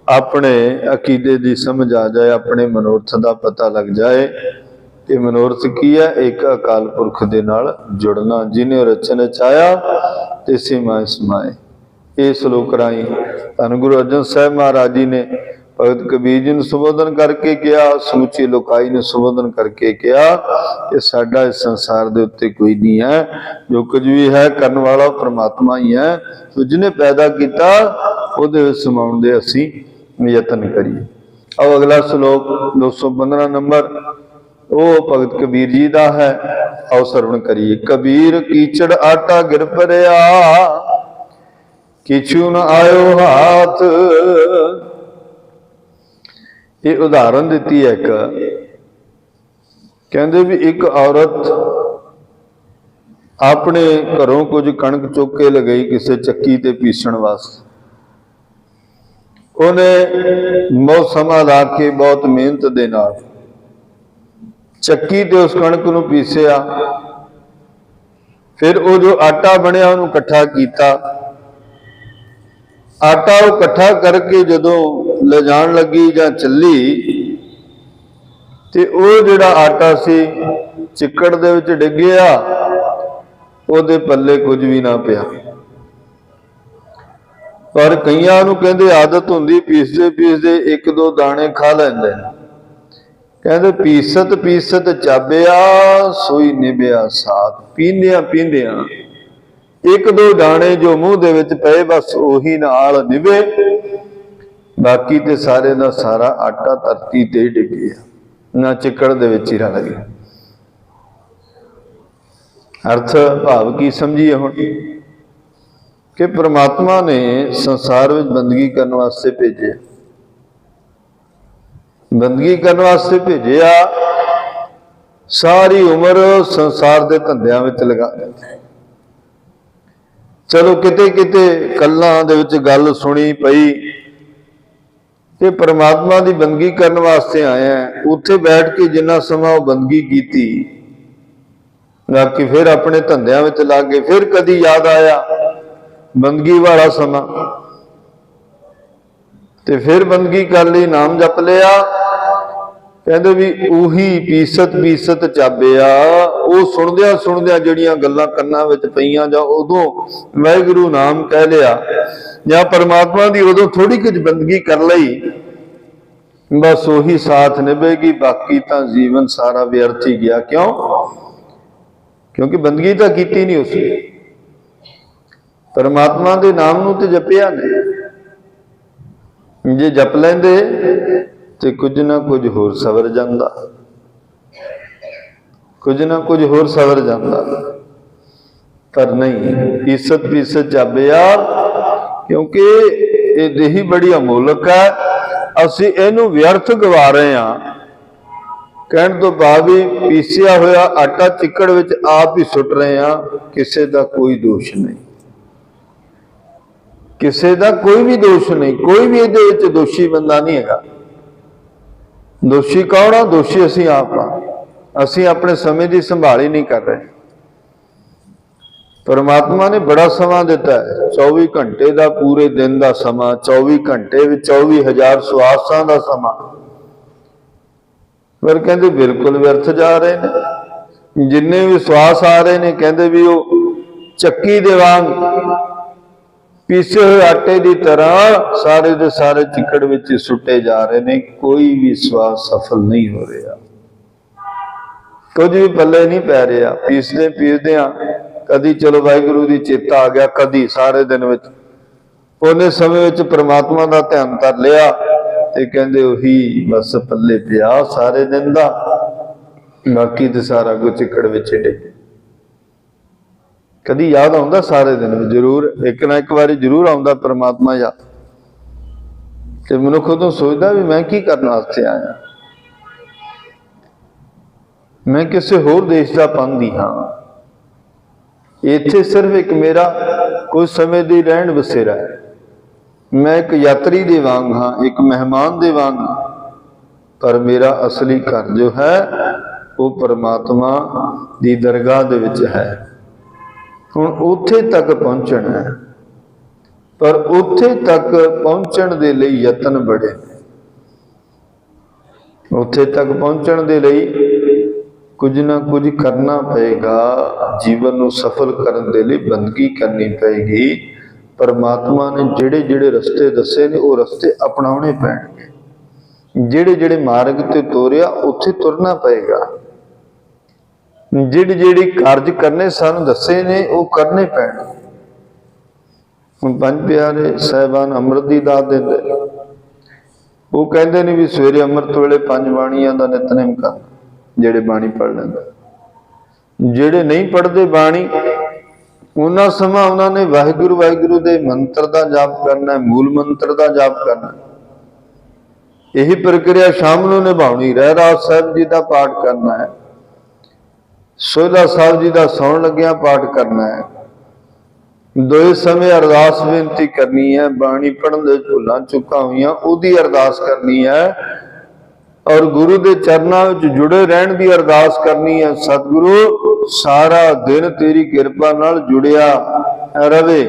अपने अकीदे की समझ आ जाए, अपने मनोरथ का पता लग जाए कि मनोरथ की है। एक अकाल पुरख दे नाल जुड़ना, जिन्हें रचन रचाया तिसे माए समाए। ये श्लोक राही धन गुरु अर्जन साहब महाराज जी ने भगत कबीर जी ने संबोधन करके कहा, समूची लोकाई ने संबोधन करके कहा कि साडा इस संसार दे उत्ते कोई नहीं है, जो कुछ भी है करने वाला परमात्मा ही है। तो जिन्हें पैदा किया उहदे विच समाउण दे असीं यतन करिए। अब अगला श्लोक 215 नंबर वो भगत कबीर जी का है, आओ सरवण करिए। कबीर कीचड़ आटा गिर परिया, किछु न आयो हाथ। ये उदाहरण दी है, कहते भी एक औरत अपने घरों कुछ कणक चुक के लगई किसी चक्की ते पीसण वास्ते। उन्हें बहुत समा ला के बहुत मेहनत दे नाल चक्की ते उस कणक नूं पीसिया, फिर वो जो आटा बनिया उन्होंने इकट्ठा किया। आटा वो इकट्ठा करके जदों ले जान लगी जां चली ते वो जिहड़ा आटा सी चिक्कड़ दे विच डिग्गिया, उहदे पल्ले कुछ भी ना पिया। पर कईयां नूं कहंदे आदत हुंदी पीसदे पीसदे एक दो दाने खा लैंदे, कहंदे पीसत पीसत चाबिया सोई निभिया साथ। पींदियां पींदियां एक दो दाने जो मूँह दे विच पए बस उही नाल निभे, बाकी ते सारे दा सारा आटा धरती ते डिग गया। ना चिक्कड़ दे विच ही रल गए। अर्थ भाव की समझिए हुण कि परमात्मा ने संसार में बंदगी करने वास्ते भेजे, बंदगी करने वास्ते भेजिया, सारी उम्र संसार के धंधियां विच लगा दी। चलो किते किते कल्लां दे विच गल सुनी पई कि परमात्मा की बंदगी करने वास्ते आए हैं, उत्थे बैठ के जिन्ना समा वो बंदगी की, बाकी फिर अपने धंधियां विच लग गए। फिर कदी याद आया बंदगी वाला समा, ते फिर बंदगी कर ली, नाम जप लिया। कहते भी उही पीसत पीसत चाबिया, वो सुनदिया सुनदिया जड़ियां गल्लां कन्नां विच पईयां, जां उदों वाहिगुरू नाम कह लिया, जां परमात्मा की उदों थोड़ी कुछ बंदगी कर लई, बस उही साथ निभेगी, बाकी तो जीवन सारा व्यर्थ ही गया। क्यों? क्योंकि बंदगी तो की नहीं उसने, परमात्मा के नाम नूं ते जपिया नहीं। जे जप लेंदे तो कुछ ना कुछ होर सवर जांदा, कुछ ना कुछ होर सवर जांदा, पर नहीं, पीसत पीसत चाबिया, क्योंकि ये देही बड़ी अमोलक है। असी इहनूं व्यर्थ गवा रहे हैं। कहण तो भाव भी पीसिया होया आटा चिक्कड़ विच आप ही सुट रहे हैं, किसी का कोई दोष नहीं, किसी का कोई भी दोष नहीं, कोई भी इहदे विच दोषी बंदा नहीं है। दोषी कौन आ? दोषी असी आप हाँ। असी अपने समय की संभाल ही नहीं कर रहे। परमात्मा ने बड़ा समा दिता है, 24 घंटे का, पूरे दिन का समा, 24 घंटे 24,000 सुआसां का समा, पर कहते बिल्कुल व्यर्थ जा रहे हैं। जिन्ने भी सुआस आ रहे हैं कहते भी वो चक्की दे वांग पीसे हुए आटे की तरह सारे दे सारे चिक्कड़ विच सुटे जा रहे हैं। कोई भी सुआस सफल नहीं हो रहा, कुछ भी पल्ले नहीं पै रहा। पीसदे पीसदे कदी चलो वाहिगुरू दी चेता आ गया, कदी सारे दिन विच उन्हें समय विच परमात्मा का ध्यान कर लिया, ते कहंदे उही बस पल्ले पिया सारे दिन दा, बाकी तो सारा कुछ चिक्कड़ विच डिग। कदी याद आउंदा सारे दिन में जरूर एक ना एक बारी जरूर आउंदा परमात्मा याद, ते मनुख उदों सोचदा भी मैं की करन वास्ते आया, मैं किसी होर देश का पांधी हाँ, इत्थे सिर्फ एक मेरा कुछ समय दी रहन बसेरा है। मैं एक यात्री दे वांग हाँ, एक मेहमान दे वांग, पर मेरा असली घर जो है वो परमात्मा दी दरगाह दे विच है। हुण उत्थे तक पहुंचना है, पर उत्थे तक पहुंचण दे लई यतन बड़े ने। उत्थे तक पहुंचण दे लई कुछ ना कुछ करना पएगा, जीवन को सफल करने के लिए बंदगी करनी पएगी। परमात्मा ने जेड़े जेड़े रस्ते दसे ने वो रस्ते अपनाने पैणगे, जेड़े जेड़े मार्ग ते तोरिया उत्थे तुरना पएगा, जेड़े जेड़े कार्य करने सानू दसे ने वो करने पैणगे। हुण पंज प्यारे साहिबान अमृत की दात देंदे, वो कहते ने भी सवेरे अमृत वेले 5 बाणियां दा नितनेम कर, जेड़े बाणी पढ़ लेंदे। जेड़े नहीं पढ़ते बाणी उन्ना समा उन्होंने वाहिगुरू वाहिगुरू दे मंत्र का जाप करना है, मूल मंत्र का जाप करना। यही प्रक्रिया शाम को निभानी, रहरास साहब जी का पाठ करना है, सोहला साहब जी का सौण लग्या पाठ करना है, दो समय अरदास बेनती करनी है, बाणी पढ़न दे भुलां चुका हुई उहदी अरदास करनी है, और गुरु के चरणों में जुड़े रहने की अरदास करनी है। सतगुरु सारा दिन तेरी कृपा नाल जुड़िया रवे,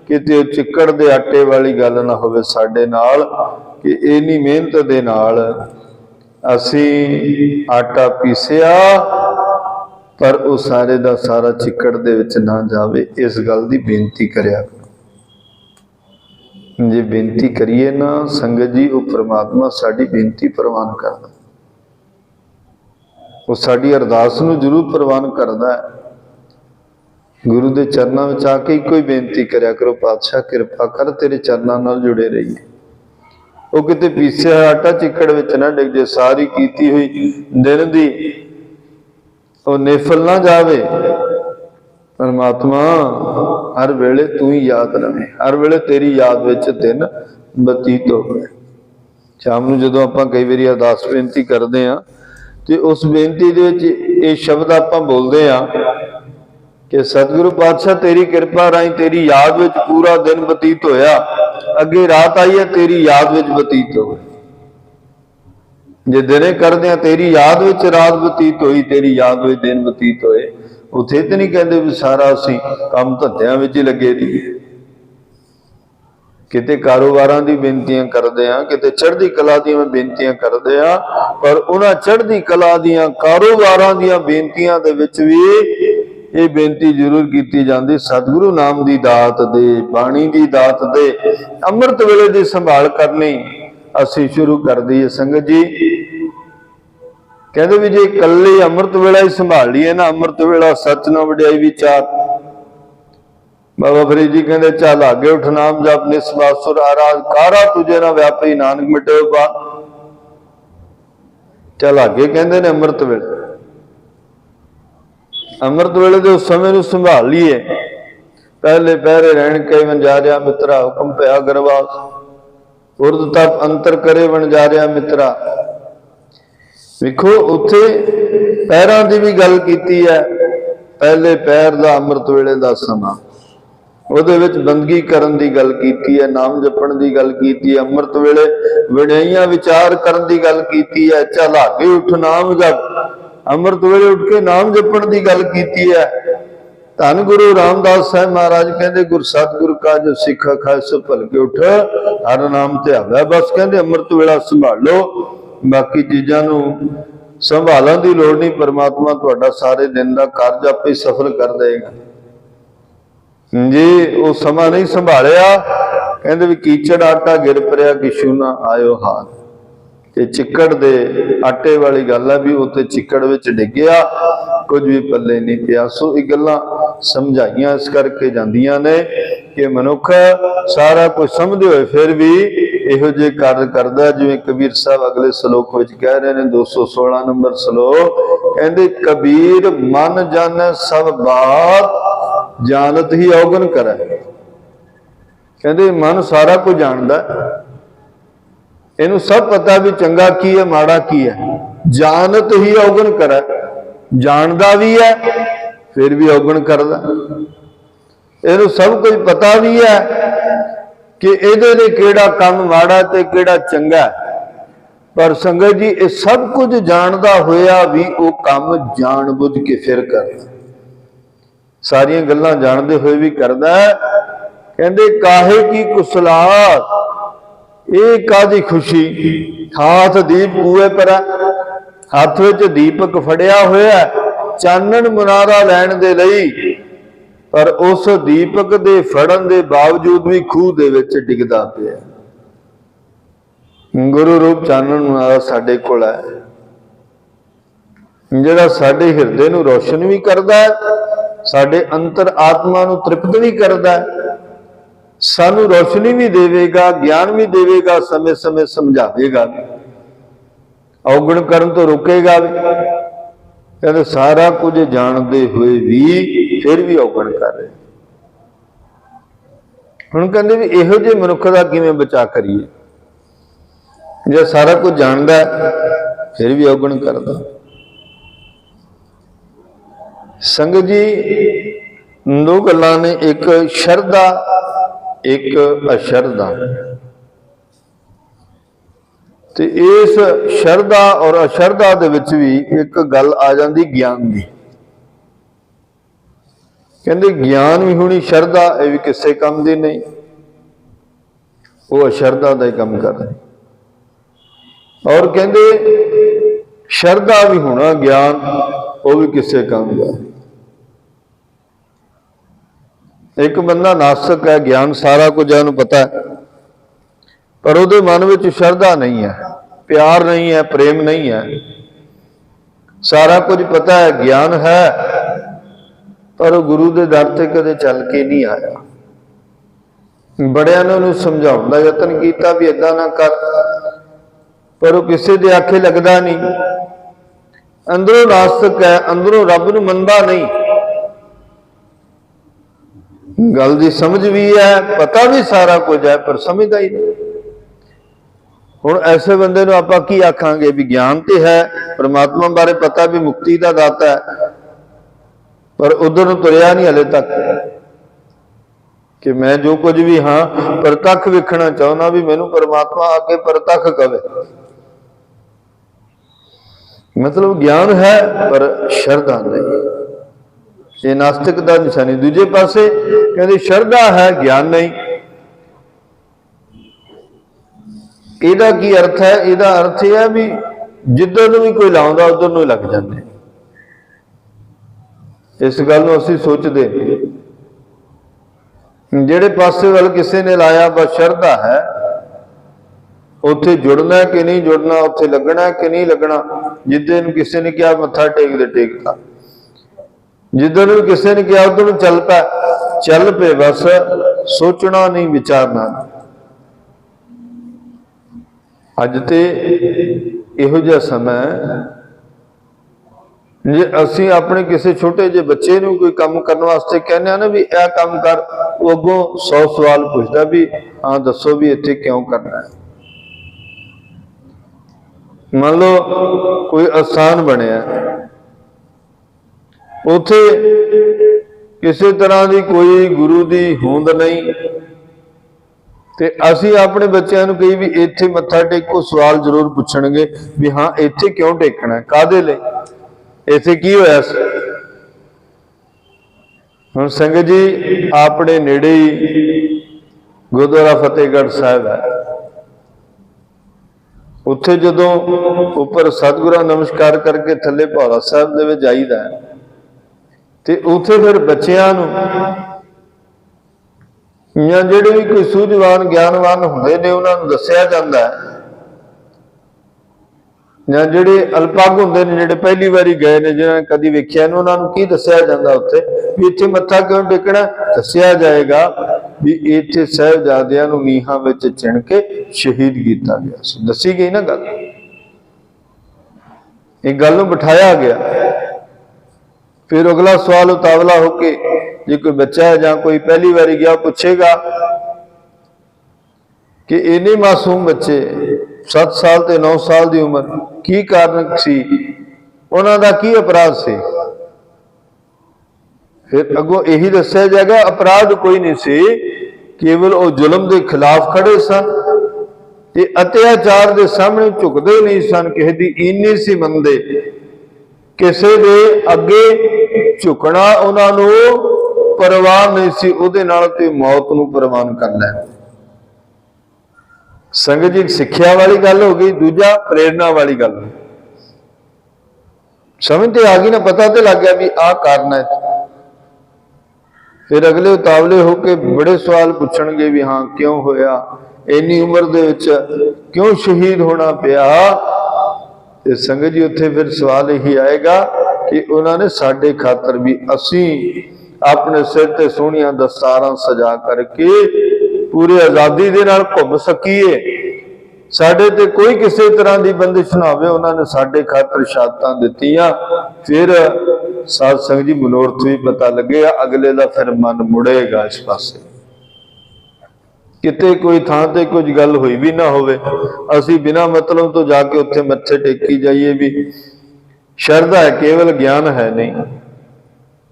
किते चिक्कड़ दे आटे वाली गल ना होवे साडे नाल, कि इन्नी मेहनत दे नाल असी आटा पीसिया पर वो सारे दा सारा चिक्कड़ दे विच ना जावे। इस गल की बेनती करिया जे बेनती करिए ना संगत जी, वो परमात्मा साड़ी बेनती प्रवान करता, वो साड़ी अरदास नूं जरूर प्रवान करता है। गुरु के चरणों में आके ही कोई बेनती करया करो, पातशाह कृपा कर तेरे चरणों नाल जुड़े रहिए। वो किते पीसिया आटा चिक्कड़ विच ना डिग जे, सारी कीती हुई दिन दी वो निफल ना जावे। परमात्मा हर वेले तू ही याद रहे, हर वेले तेरी याद विच दिन बतीत होवे। शाम नूं जदों आपां कई वारी अरदास बेनती करदे हां ते उस बेनती दे विच ये शब्द आपां बोलदे हां कि सतगुरु पातशाह तेरी कृपा राही तेरी याद विच पूरा दिन बतीत होया, अगे रात आई है तेरी याद विच बतीत होवे। जे दिने करदे हां तेरी याद विच रात बतीत होई, तेरी याद विच दिन बतीत होए, उत्थे ते नहीं कहते भी सारा असीं काम धंधियां विच ही लगे रहीए। किते कारोबारां दी बेनतियां करदे हां, किते चढ़दी कला दी बेनतियां करदे हां, पर उन्हां चढ़दी कला दियां कारोबारां दियां बेनतियां दे विच भी ये बेनती जरूर की जाती, सतगुरु नाम की दात दे, बाणी की दात दे, अमृत वेले की संभाल करनी असी शुरू कर दी है। संगत जी कहते भी जे कल्ले अमृत वेला ही संभाल लीए ना, अमृत वेला सच ना वड्याई विचार। बाबा फरीद जी कहते चल आगे उठ नाम जप निस्वासुर आराध, कारा तुझे ना व्यापी नानक मिटे पा। चल आगे कहते ने अमृत वेले, अमृत वेले के उस समय संभाल लीए। पहले पहरे रहन के वंजारिया मित्रा, हुक्म पया गरवास, उर्द तप अंतर करे वंजारिया मित्रा। देखो उत्थे पैरां दी भी गल कीती है, पहले पैर दा अमृत वेले दा समा, ਉਹਦੇ ਵਿੱਚ ਬੰਦਗੀ ਕਰਨ ਦੀ ਗੱਲ ਕੀਤੀ ਹੈ, ਨਾਮ ਜਪਣ ਦੀ ਗੱਲ ਕੀਤੀ ਹੈ, ਅੰਮ੍ਰਿਤ ਵੇਲੇ ਵਡਿਆਈਆਂ ਵਿਚਾਰ ਕਰਨ ਦੀ ਗੱਲ ਕੀਤੀ ਹੈ। ਚੱਲ ਆਗੇ ਉੱਠ ਨਾਮ ਜਪ, ਅੰਮ੍ਰਿਤ ਵੇਲੇ ਉੱਠ ਕੇ ਨਾਮ ਜਪਣ ਦੀ ਗੱਲ ਕੀਤੀ ਹੈ। ਧੰਨ ਗੁਰੂ ਰਾਮਦਾਸ ਸਾਹਿਬ ਮਹਾਰਾਜ ਕਹਿੰਦੇ ਗੁਰ ਸਤਿਗੁਰ ਕਾ ਜੋ ਸਿੱਖਾ ਖਾਏ ਸੋ ਭਲਕੇ ਉੱਠ ਹਰ ਨਾਮ ਧਿਆਵੈ। ਬਸ ਕਹਿੰਦੇ ਅੰਮ੍ਰਿਤ ਵੇਲਾ ਸੰਭਾਲੋ, ਬਾਕੀ ਚੀਜ਼ਾਂ ਨੂੰ ਸੰਭਾਲਣ ਦੀ ਲੋੜ ਨਹੀਂ, परमात्मा ਤੁਹਾਡਾ ਸਾਰੇ ਦਿਨ ਦਾ ਕਾਰਜ ਆਪੇ ਸਫਲ ਕਰ ਦੇਗਾ। जी वो समा नहीं संभालिया, कहते भी कीचड़ आटा गिर परिया किशू ना आयो हाथ, ते चिक्कड़ दे आटे वाली गल है भी उत्ते चिक्कड़ विच डिग्या, कुछ भी पल्ले नहीं पिया। सो ये गल्लां समझाइयां इस करके जांदियां ने कि मनुख सारा कुछ समझदे होए फिर भी इहो जे कार्य करदा, जिवें कबीर साहब अगले श्लोक विच कह रहे ने 216 नंबर श्लोक, कहंदे कबीर मन जन सब बात जानत ही औगन करे। कहते मन सारा कुछ जानता, इनू सब पता भी चंगा की है माड़ा की है, जानत ही औगन करे, जानदा भी है फिर भी औगन करदा। इनू सब कुछ पता भी है कि इहदे लई किहड़ा काम माड़ा ते किहड़ा चंगा है, पर संगत जी ये सब कुछ जानदा होया भी वो काम जान बुझ के फिर करदा, सारियां गल्लां जानते हुए भी करदा है। कहंदे काहे की कुसलात ये कादी खुशी, हाथ दीप कूए पर, हाथ विच दीपक फड़िया होया चानण मुनारा लैण दे लई, पर उस दीपक दे फड़न दे बावजूद भी खूह दे विच डिगदा पिया। गुरु रूप चानण मुनारा साडे कोल है, जिहड़ा साडे हिरदे नूं रोशन भी करदा है, साडे अंतर आत्मा नूं तृप्त भी करदा है, सानू रोशनी भी देवेगा, ज्ञान भी देवेगा, समय समय समझावेगा, औगण करन तो रोकेगा भी। कहते सारा कुछ जानते हुए भी फिर भी औगण कर रहे। हुण कहंदे भी इहो जिहे मनुख दा किवें बचा करिए, जे सारा कुछ जानदा फिर भी औगण करदा। संगत जी दो गल्लां ने, एक शरधा एक अशरधा, ते इस शरधा और अशरधा दे विच भी एक गल आ जांदी ज्ञान दी। कहंदे ज्ञान भी होनी, शरधा ये भी किसी काम दी नहीं, वो अशरधा दा ही काम कर रहे। और कहंदे शरधा भी होना, ज्ञान वो भी किसी काम का। एक बंदा नास्तिक है, ज्ञान सारा कुछ है पता है, पर उसके मन में श्रद्धा नहीं है, प्यार नहीं है, प्रेम नहीं है। सारा कुछ पता है, ज्ञान है, पर गुरु के दर से कदे चल के नहीं आया। बड़िया ने उन्हें समझाने का यतन किया भी इदा ना कर, पर वो किसी दे आखे लगदा नहीं, अंदरों नास्तिक है, अंदरों रब नूं मनदा नहीं। गल दी समझ भी है, पता भी सारा कुछ है, पर समझदा ही नहीं। हुण ऐसे बंदे नूं आपां की आखांगे भी ज्ञान ते है, परमात्मा बारे पता भी मुक्ति दा दाता है, पर उधर नूं तुरिया नहीं हले तक कि मैं जो कुछ भी हाँ परतख वेखना चाहुंदा भी मैनूं परमात्मा आके परतख कवे। मतलब ज्ञान है पर शरधा नहीं, ये नास्तिक दा निशानी। दूजे पासे कहते शरधा है ज्ञान नहीं। इहदा की अर्थ है? इहदा अर्थ यह है भी जिधर नूं भी कोई लाउंदा उधर नूं लग जांदे। इस गल नूं असीं सोचदे ਜਿਹੜੇ पासे वाल किसी ने लाया बस शरधा है, उत्थे जुड़ना कि नहीं जुड़ना, उत्थे लगना कि नहीं लगना। जिद्दन किसी ने कहा मत्था टेक दे टेकता, जिधर भी किसी ने कहा उधर चल पे, बस सोचना नहीं विचारना। अज ते इहो जिहा समय जे असी अपने किसी छोटे जे बच्चे नूं कोई काम करने वास्ते कहने ना भी यह काम कर, वो अगों 100 सवाल पूछता भी हाँ दसो भी इत्थे क्यों करना है। मान लो कोई स्थान बनिया, उथे किसी तरह की कोई गुरु की होंद नहीं, ते असी अपने बच्चों कही भी इत्थे मत्था टेको, सवाल जरूर पूछणगे भी हाँ इत्थे क्यों टेकना है, काहदे लई, इत्थे की होया। हुण संगत जी अपने नेड़े ही गुरुद्वारा फतेहगढ़ साहिब है, उत्थे जदों उपर सतगुरां नमस्कार करके थले भौरा साहिब दे विच जाईदा है, ते उत्थे फिर बच्चियां नूं या जिहड़े भी कोई सूझवान ज्ञानवान हुंदे ने उन्हां नूं दस्सिया जांदा है, या जिहड़े अल्पग हुंदे ने जिहड़े पहली बारी गए ने जिन्हां ने कदी वेखिया नहीं, उन्हां नूं की दस्सिया जांदा उत्थे भी इत्थे मत्था क्यों टेकना। दस्सिया जाएगा भी इत्थे साहिबजादियां नूं नीहां विच चिण के शहीद कीता गया सी। दसी गई ना गल, एक गल नूं बिठाया गया। फिर अगला सवाल उतावला होके जे कोई बच्चा है जां कोई पहली बारी गया पूछेगा कि इन्ने मासूम बच्चे 7 साल ते 9 साल की उम्र की कारण सी, उन्हां दा की अपराध सी। फिर अगों यही दस्सिया जाएगा अपराध कोई नहीं सी, केवल वो जुल्म के खिलाफ खड़े सन ते अत्याचार के सामने झुकते नहीं सन, किसी दी इन्नी सी मंदे, किसी दे अगे झुकना उन्होंने परवाह नहीं सी, उहदे नाल ते मौत नूं प्रवान कर लै। संगत जी सिक्ख्या वाली गल हो गई, दूजा प्रेरणा वाली गल। समझ ते आ गई ना, पता तो लग गया भी आ कारण है। फिर अगले उतावले होके बड़े सवाल पूछणगे भी हाँ क्यों होया, इन्नी उम्र दे विच क्यों शहीद होना पिया। ते संगत जी उत्थे फिर सवाल यही आएगा कि उन्होंने साडे खातर भी असी अपने सिर ते सोहणियां दस्तारां सजा करके पूरे आज़ादी दे नाल घुम सकीए, साडे ते कोई किसी तरह की बंदिश ना होवे, उन्होंने साडे खातर शहादतां दित्तियां। फिर साध संगत जी मनोरथ भी पता लगेगा, अगले दा फिर मन मुड़ेगा इस पासे। किते कोई थां ते कुछ गल हुई भी ना होवे, असी बिना मतलब तो जाके उत्थे मत्थे टेकी जाइए भी शरधा है, केवल ज्ञान है नहीं।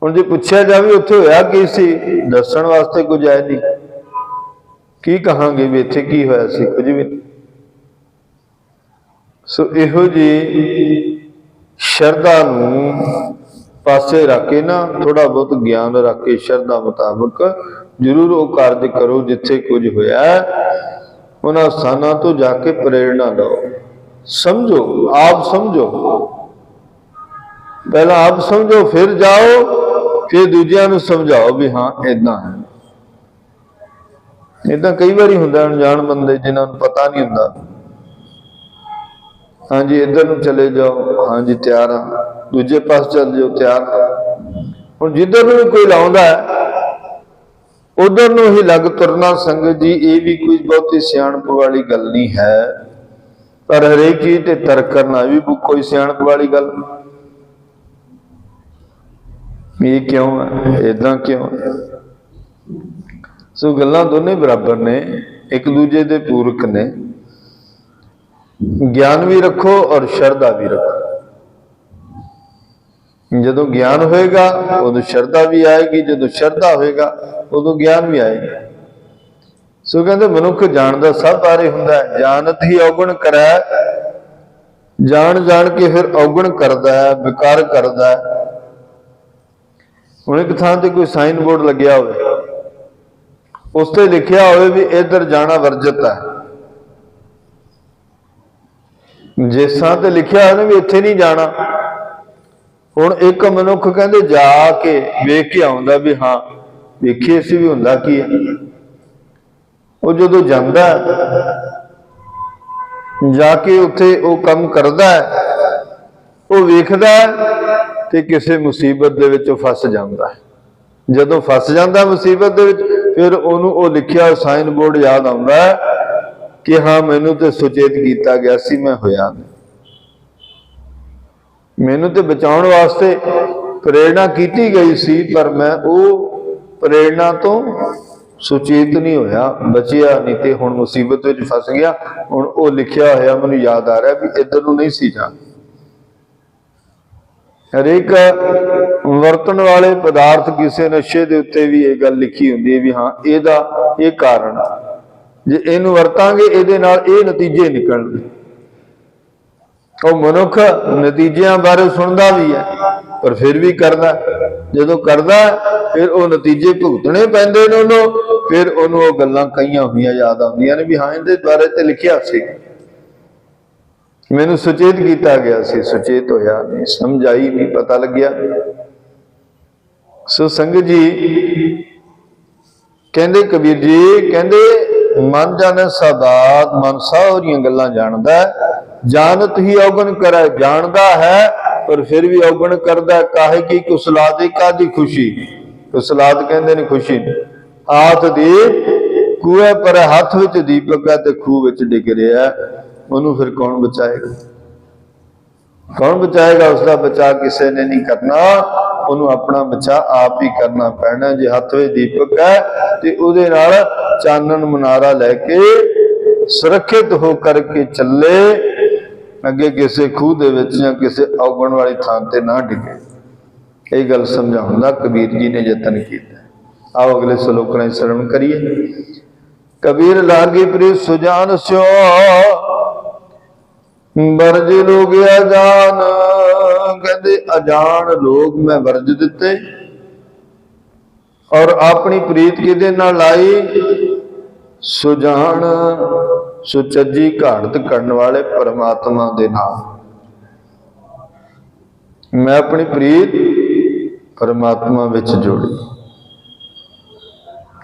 हुण जे पुछया जावे उत्थे होया की सी, दस्सण वास्ते कुछ है नहीं, की कहांगे भी इत्थे की होया सी, कुछ भी नहीं। सो इहो जी शरधा नूं पासे रख के ना, थोड़ा बहुत ज्ञान रख के शरधा मुताबक जरूर वो कार्य करो। जिथे कुछ होया उन्हां स्थानां तो जाके प्रेरणा लो, समझो, आप समझो, पहला आप समझो फिर जाओ, फिर दूजियां नूं समझाओ भी हाँ इदां है। इदां कई बारी हुंदा अनजान बंदे जिन्हां नूं पता नहीं हुंदा, हाँ जी इधर नूं चले जाओ, हाँ जी तैयार हाँ, दूजे पास चल जाओ तैयार। हुण जिधर नूं कोई लाउंदा है उधर नूं ही लग तुरना। संगत जी ये भी कोई बहुती सियाणप वाली गल नहीं है। पर हरेक चीज ते तर्क करना भी कोई सियाणप वाली गल। ये क्यों है, इदां क्यों है? सो गल्लां दोने बराबर ने, एक दूजे दे पूरक ने। ज्ञान भी रखो और शरधा भी रखो। जदों ज्ञान होएगा उदों शरधा भी आएगी, जदों शरधा होएगा उदों ज्ञान भी आएगा। सो कहते मनुख जानदा सब बारे हुंदा है, जानत ही अवगुण करै, जान जान के फिर अवगुण करदा है, विकार करदा है। हुण एक थां ते कोई साइन बोर्ड लग्या होवे, उस ते लिखिया होवे भी इधर जाना वर्जित है। जिस थां ते लिखिया है ना भी इत्थे नहीं जाना, हुण एक मनुख कहंदे जाके वेख के आउंदा भी हाँ वेखिए सी भी हुंदा की है। वो जदों जांदा जाके उत्थे वो काम करदा है, वो वेखदा है ते किसी मुसीबत दे विच फस जांदा है। जदों फस जांदा मुसीबत दे विच फिर ओनू वो लिखिया साइन बोर्ड याद आउंदा है कि हाँ मैनू तो सुचेत किया गया सी, मैं होया नहीं, मैनू तो बचाउण वास्ते प्रेरणा की गई सी, पर मैं वो प्रेरणा तो सुचेत नहीं होया, बचिया नहीं, तो हुण मुसीबत विच फस गया। हुण वो लिखिया होया मैनू याद आ रहा भी इधर नूं नहीं सी जाना। हरेक वरतन वाले पदार्थ किसी नशे के उत्ते भी ये गल लिखी हुंदी है भी हाँ इहदा ये कारण, जे इहनूं वरतांगे इहदे नाल इह नतीजे निकलणगे। वो मनुख नतीजियां बारे सुनता भी है पर फिर भी करदा, जदों करदा फिर वो नतीजे भुगतने पैंदे ने उन्होंने, फिर उन्होंने वो गल्लां कईयां होईयां याद आउंदियां ने भी हाँ इहदे बारे ते लिखिया सी, मैनू सुचेत किया गया सी, सुचेत होया नहीं, समझ आई नहीं, पता लग्या। सो संगत जी कहंदे कबीर जी कहंदे मन जाने सादात, मन सारियां गल्लां जानदा है, जानत ही अवगुण करे, जानदा है पर फिर भी अवगुण करदा। काहे की कुसलादे कादी खुशी, कुसलाद कहंदे ने खुशी हाथ दीप कूए पर हाथ विच दीपक है ते खूह विच डिग रहा है, उन्होंने फिर कौन बचाएगा? कौन बचाएगा? उसका बचा किसी ने नहीं करना, उन्होंने अपना बचा आप ही करना पैना। जे हथ में दीपक है तो उहदे नाल चानन मुनारा लैके सुरक्षित होकर के चले, अगे किसी खूह दे विच या किसी अवगुण वाली थां ते ना डिगे। यही गल समझाउण दा कबीर जी ने यतन किया। आओ अगले सलोकना श्रवण करिए। कबीर लागी प्रीत सुजान स्यो, वर्ज लोग अजान। कहते अजान लोग मैं वर्ज दिते और अपनी प्रीत किदे नाल लाई? सुजान सुचज्जी घाड़त करने वाले परमात्मा दे नाल। मैं अपनी प्रीत परमात्मा विच जोड़ी।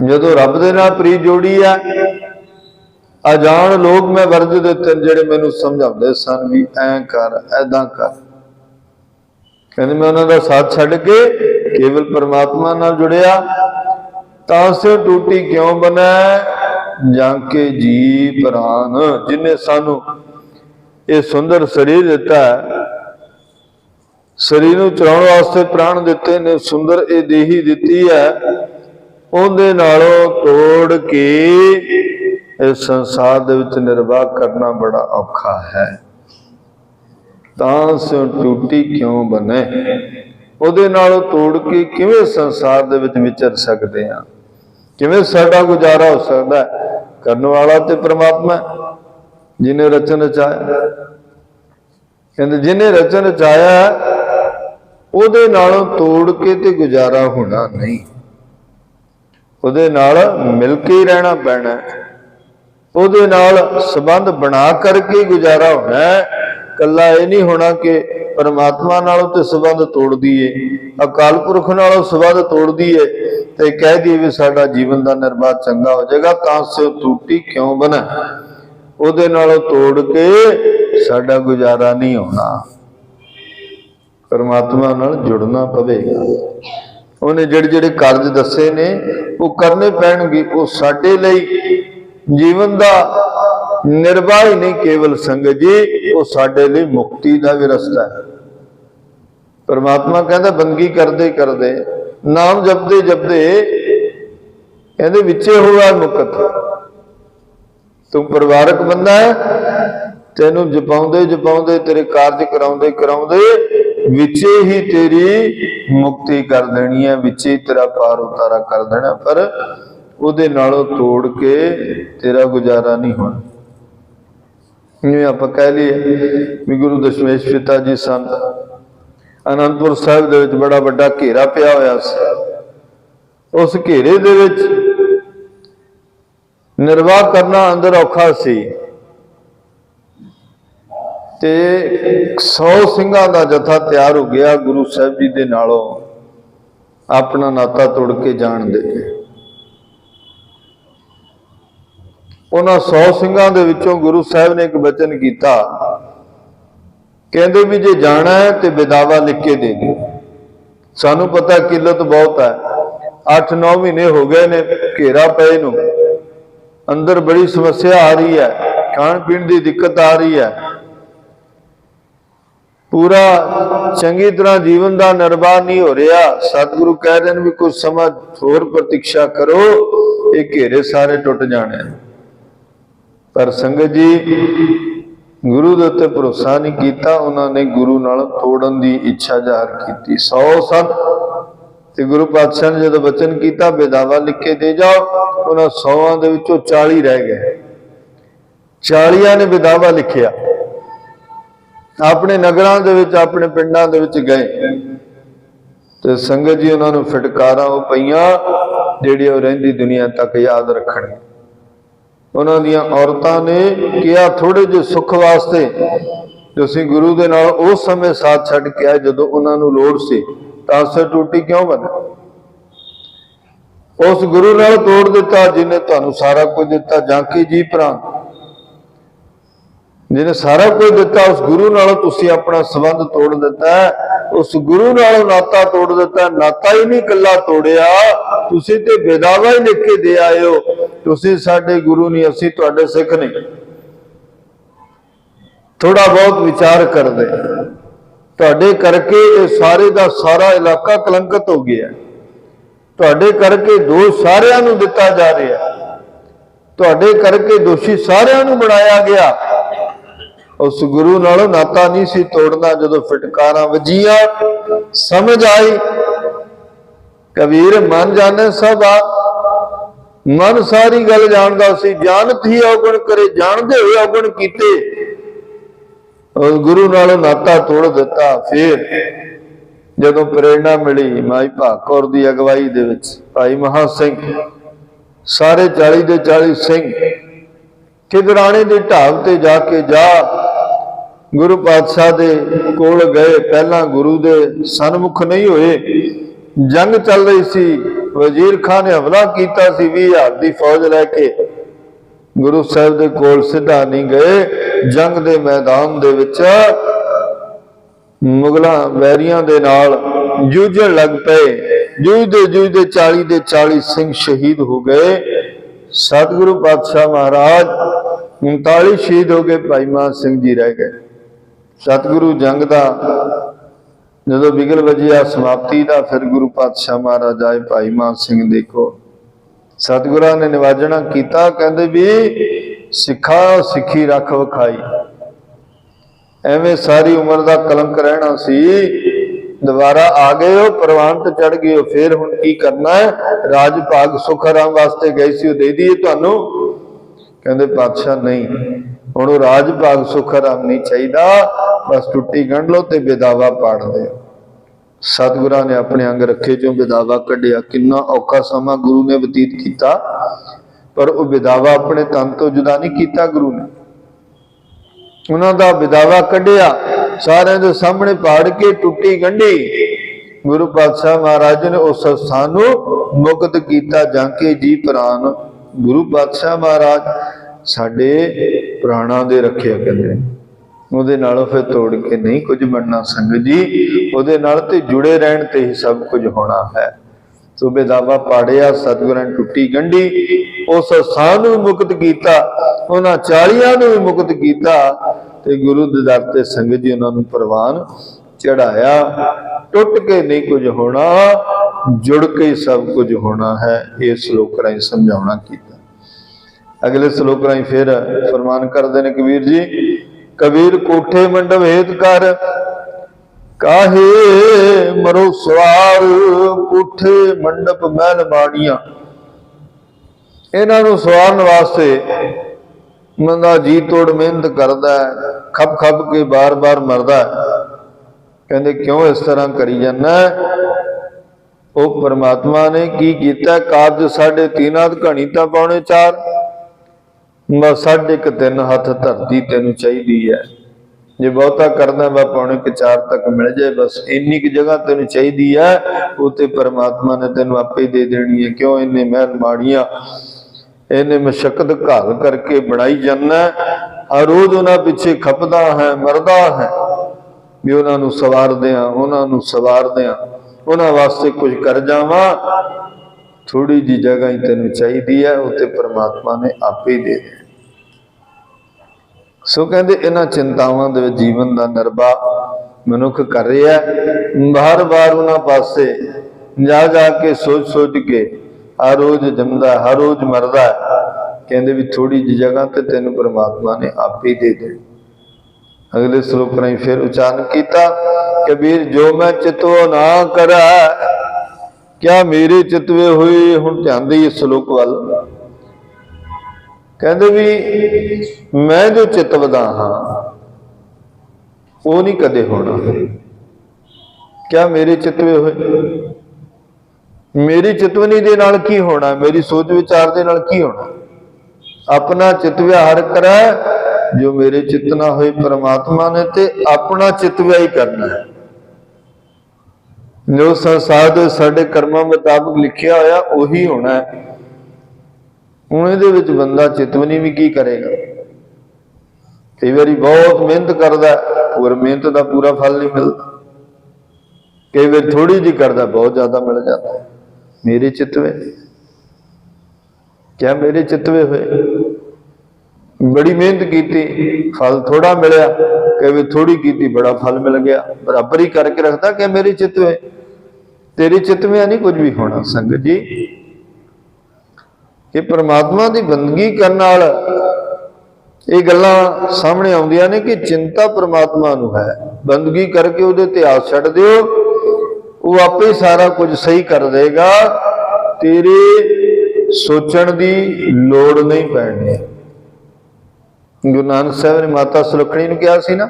जदों रब दे नाल प्रीत जोड़ी है, अजान लोग मैं वर्ज दिते जिहड़े मैनू समझाते सन भी ऐ कर ऐदां कर, कहते मैं उन्हों का साथ छड्ड के केवल परमात्मा नाल जुड़िया। तां से टूटी क्यों बना जाके जी प्राण, जिन्हें सानू ये सुंदर शरीर दिता है, शरीर नूं चलाउण वास्ते प्राण दिते ने, सुंदर ये देही दिती है, उहदे नालों तोड़ के इस संसार दे विच निर्वाह करना बड़ा औखा है। तां से टूटी क्यों बने, उहदे नालों तोड़ के किवें संसार दे विच विचर सकते हैं, किवें साडा गुजारा हो सकता है? करने वाला तो परमात्मा जिन्हें रचन रचाया। कहते जिन्हें रचन रचाया उहदे नालों तोड़ के ते गुजारा होना नहीं, उहदे नाल मिल के ही रहना पैना, उहदे नाल संबंध बना करके गुजारा होना है। कला ये नहीं होना कि परमात्मा नालों ते संबंध तोड़ दिए, अकाल पुरख नालों संबंध तोड़ दिए ते कह दिए भी साडा जीवन का निर्वाह चंगा हो जाएगा। तां से टूटी क्यों बना, उहदे नालों तोड़ के साडा गुजारा नहीं होना, परमात्मा नाल जुड़ना पवेगा। उन्हें जिहड़े जिहड़े कार्ज दसे ने वो करने पैणगे, वो साडे लई जीवन का निर्वाह ही नहीं केवल संगत जी, वो साडे लिए मुक्ति का भी रस्ता है। परमात्मा कहता बंदगी करते करते, नाम जपते जपते कहते विचे हुआ मुकत। तू परिवारक बंदा है, तेनू जपाउंदे जपाउंदे तेरे कार्य कराउंदे कराउंदे विचे ही तेरी मुक्ति कर देनी है, विचे ही तेरा पार उतारा कर देना। पर उहदे नालों तोड़ के तेरा गुजारा नहीं होना। जिवें आपां कह लईए भी गुरु दशमेश पिता जी सन, आनंदपुर साहिब दे विच बड़ा वड्डा घेरा पिया होया सी। उस घेरे दे विच निर्वाह करना अंदर औखा सी ते 100 ਸਿੰਘਾਂ ਦਾ जथा तैयार हो गया गुरु साहिब जी दे नालों अपना नाता तोड़ के जाण दे। उन्हां 100 ਸਿੰਘਾਂ ਦੇ ਵਿੱਚੋਂ गुरु साहिब ने एक वचन किया, कहते भी जे जाना है तो विदावा लिख के दे दो। सानू पता किल्लत बहुत है, 8-9 महीने हो गए ने घेरा पे नूं, अंदर बड़ी समस्या आ रही है, खाण पीण की दिक्कत आ रही है, पूरा चंगी तरह जीवन का निर्वाह नहीं हो रहा। सतगुरु कह रहे हैं भी कुछ समय होर प्रतीक्षा करो, ये घेरे सारे टुट जाने। पर संगत जी गुरु के उत्ते भरोसा नहीं किया, उन्होंने गुरु नाल तोड़न की इच्छा जाहिर की। 100 सन ते गुरु पातशाह ने जो वचन किया बेदावा लिख के दे जाओ, उन्होंने 100 दे विचों 40 रह गए। 40 ने बेदावा लिखिया, अपने नगरां दे विच अपने पिंडां दे विच गए ते संगत जी उन्होंने फिटकारां वो पईयां जिहड़ियां रहिंदी दुनिया तक याद रखण। उन्हां दीयां औरतां ने कहा थोड़े जे सुख वास्ते तुसीं गुरु दे नाल उस समय साथ छड्ड के आए जदों उन्हां नूं लोड़ सी, तां सिर टूटी क्यों बने? उस गुरु नाल तोड़ दिता जिन्हें तुहानूं सारा कुछ दिता। जांकी जी भरा जिन्हें सारा कुछ दिता, उस गुरु नालों तुसीं अपना संबंध तोड़ दिता है, उस गुरु नालों नाता तोड़ दिता। नाता ही नहीं कल्ला तोड़िया, तुसीं ते बेदावा ही लिख के दे आए हो। तुसीं साडे गुरु नहीं, असीं तुहाडे सिख नहीं। थोड़ा बहुत विचार कर दे, तुहाडे करके ये सारे दा सारा इलाका कलंकित हो गया। तुहाडे करके दोष सारिआं नूं दिता जा रहा, तुहाडे करके दोषी सारिआं नूं बनाया गया। उस गुरु नालों नाता नहीं सी तोड़ना। जदों फिटकारां वजियां समझ आई, कबीर मन जाने सब आ, मन सारी गल जानदा सी, जानत ही अवगुण करे, जानदे हुए अवगुण कीते। उस गुरु नालों नाता तोड़ दिता। फिर जदों प्रेरणा मिली माई भाग कौर दी अगवाई दे विच भाई महा सिंह, सारे 40 दे 40 सिंह खिदराणे दी ढाब ते जाके जा गुरु पातशाह दे कोल गए। पहला गुरु दे सन्मुख नहीं होए, जंग चल रही सी। वजीर खान ने हमला किया सी 20,000 दी फौज लैके। गुरु साहिब दे कोल सीधा नहीं गए, जंग दे मैदान दे विच मुगलां वैरियां दे नाल जूझण लग पे। जूझदे जूझदे 40 दे 40 सिंह शहीद हो गए। सतगुरु पातशाह महाराज 39 शहीद हो गए, भाई मान सिंह जी रह गए। सतगुरु जंग दा जदों बिगल वजिया समाप्ति दा, फिर गुरु पातशाह महाराज आए भाई मान सिंह देखो। सतगुरां ने निवाजना किया, कहते भी सिखा सिखी रख विखाई। एवें सारी उम्र का कलंक रहना सी, दोबारा आ गए हो, परवान तो चढ़ गए हो, फिर हुण की करना है? राज भाग सुख आराम वास्ते गए सी, दे दीए तुहानूं? कहते पातशाह नहीं, हुण राज भाग सुख आराम नहीं चाहिदा, बस टुट्टी गंढ लो ते बेदावा पाड़ दे। सतगुरां ने अपने अंग रखे चों बेदावा कढ़िया। किन्ना औखा समा गुरु ने बतीत किया, पर वह बेदावा अपने तन तो जुदा नहीं किया। गुरु ने उन्हां दा बेदावा कढ़िया, सारे दे सामने पाड़ के टुट्टी गंढी। गुरु पातशाह महाराज ने उस स्थान नूं मुक्त किया। जांके जी प्राण गुरु पातशाह महाराज साडे प्राणां दे रखिया कहंदे, ਉਹਦੇ ਨਾਲੋਂ फिर तोड़ के नहीं कुछ बनना। संगत जी ਉਹਦੇ ਨਾਲ ते जुड़े रहन ते ही सब कुछ होना है। सो बेदावा पाड़िया सतगुरां ने टुटी गंढी, उस अस्थान नूं मुक्त कीता, उन्हां 40 नूं भी मुक्त कीता ते गुरु दे दर ते संगत जी उन्हां नूं परवान चढ़ाया। टुट के नहीं कुछ होना, जुड़ के ही सब कुछ होना है। ये श्लोक राही समझाउणा कीता। अगले श्लोक राही फिर फरमान करते हैं कबीर जी, कबीर कोठे मंडप हेत कर काहे मरो सवार, कोठे मंडप महल बाड़ियां, इन्हां नूं सवारन वास्ते बंदा जी तोड़ मेहनत करता है, खप खप के बार बार मरदा है। कहते क्यों इस तरह करी जाना? वो परमात्मा ने की कीता? काज 3.5 घणी तां 4:15, बस 3.5 हथ धरती तेनू चाहिदी है। जे बहुता करना वा 3.25 तक मिल जाए, बस इन्नी की जगह तेनू चाहिदी है, उते परमात्मा ने तेनू आपे दे देनी है। क्यों इन्ने महल माड़ियां, इन्ने मशक्कत घाल करके बनाई जाना, हर रोज उन्हां पिछे खपदा है, मरदा है भी उन्होंने सवार दिया, उन्होंने सवार दिया, उन्होंने वास्ते कुछ कर जावा। थोड़ी जी जगह ही तेन चाहिए है, उते परमात्मा ने आपे ही दे दे। सो कहते इन्हां चिंतावां दे जीवन का निर्वाह मनुख कर रहा है। बार बार उन्हां पासे जा जाके सोच सोच के हर रोज जमदा, हर रोज मरदा है। कहते भी थोड़ी जी जगह तो तेन परमात्मा ने आपे ही दे दे। अगले श्लोक ने फिर उच्चारण किया, कबीर जो मैं चितवो ना करा, क्या मेरे चितवे हुए। हुण ध्यान दे इस श्लोक वाल। कहते भी मैं जो चितवदा हाँ वो नहीं कदे होना। क्या मेरे चितवे हुए, मेरी चितवनी दे नाल की होना, मेरी सोच विचार दे नाल की होना। अपना चितव्या हर करा, जो मेरे चित्त ना होए परमात्मा ने ते अपना चितव्या ही करना है। जो संसार दे साडे कर्मां मुताबिक लिखिया होया उही होना है। हुण इहदे विच बंदा चितवनी भी की करेगा। कई बारी बहुत मेहनत करदा और मेहनत का पूरा फल नहीं मिलता। कई बार थोड़ी जी करदा बहुत ज्यादा मिल जाता है। मेरे चितवे, क्या मेरे चितवे हुए। बड़ी मेहनत की फल थोड़ा मिलया, कभी थोड़ी की बड़ा फल मिल गया। बराबर ही करके रखता क्या मेरे चितवे। तेरे चितवे नहीं कुछ भी होना। संगत जी कि परमात्मा की बंदगी करने वाला ये गल्लां सामने आउंदियां ने कि चिंता परमात्मा नूं है। बंदगी करके उहदे ते आस छड्ड दिओ, वो आपे ही सारा कुछ सही कर देगा। तेरे सोचण की लोड़ नहीं पैनी। गुरु नानक साहब ने माता सुलखणी ने कहा सी ना,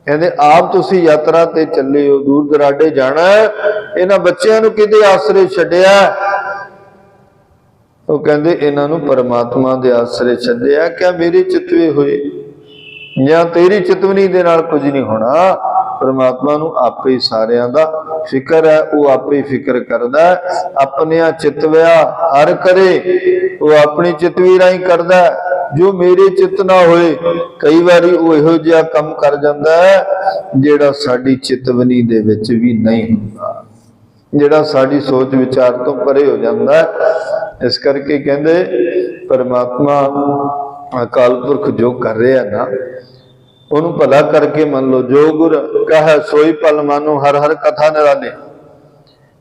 कहते आप तुसी यात्रा ते चले हो, दूर दराडे जाना है, इन्हां बच्चियां नूं किहदे आसरे छड्डिया। वो कहते इन्हां नूं परमात्मा दे आसरे छड्डिया। क्या मेरे चितवे होए या तेरी चितवनी दे नाल कुछ नहीं होना। परमात्मा नूं आपे ही सारियां दा फिक्र है, वो आपे ही फिक्र करदा है। अपने चितव्या हर करे, वो अपनी चितवी राही करदा है। जो मेरे चित ना होए, कई बारी वो इहो जिहा कम कर जांदा है जिहड़ा साडी चितवनी दे विच भी नहीं हुंदा, जिहड़ा साडी सोच विचार तो परे हो जांदा है। इस करके कहंदे परमात्मा अकाल पुरख जो कर रहा है ना, उन्हों भला करके मन लो। जो गुर कह सोई पल मानो, हर हर कथा निराले।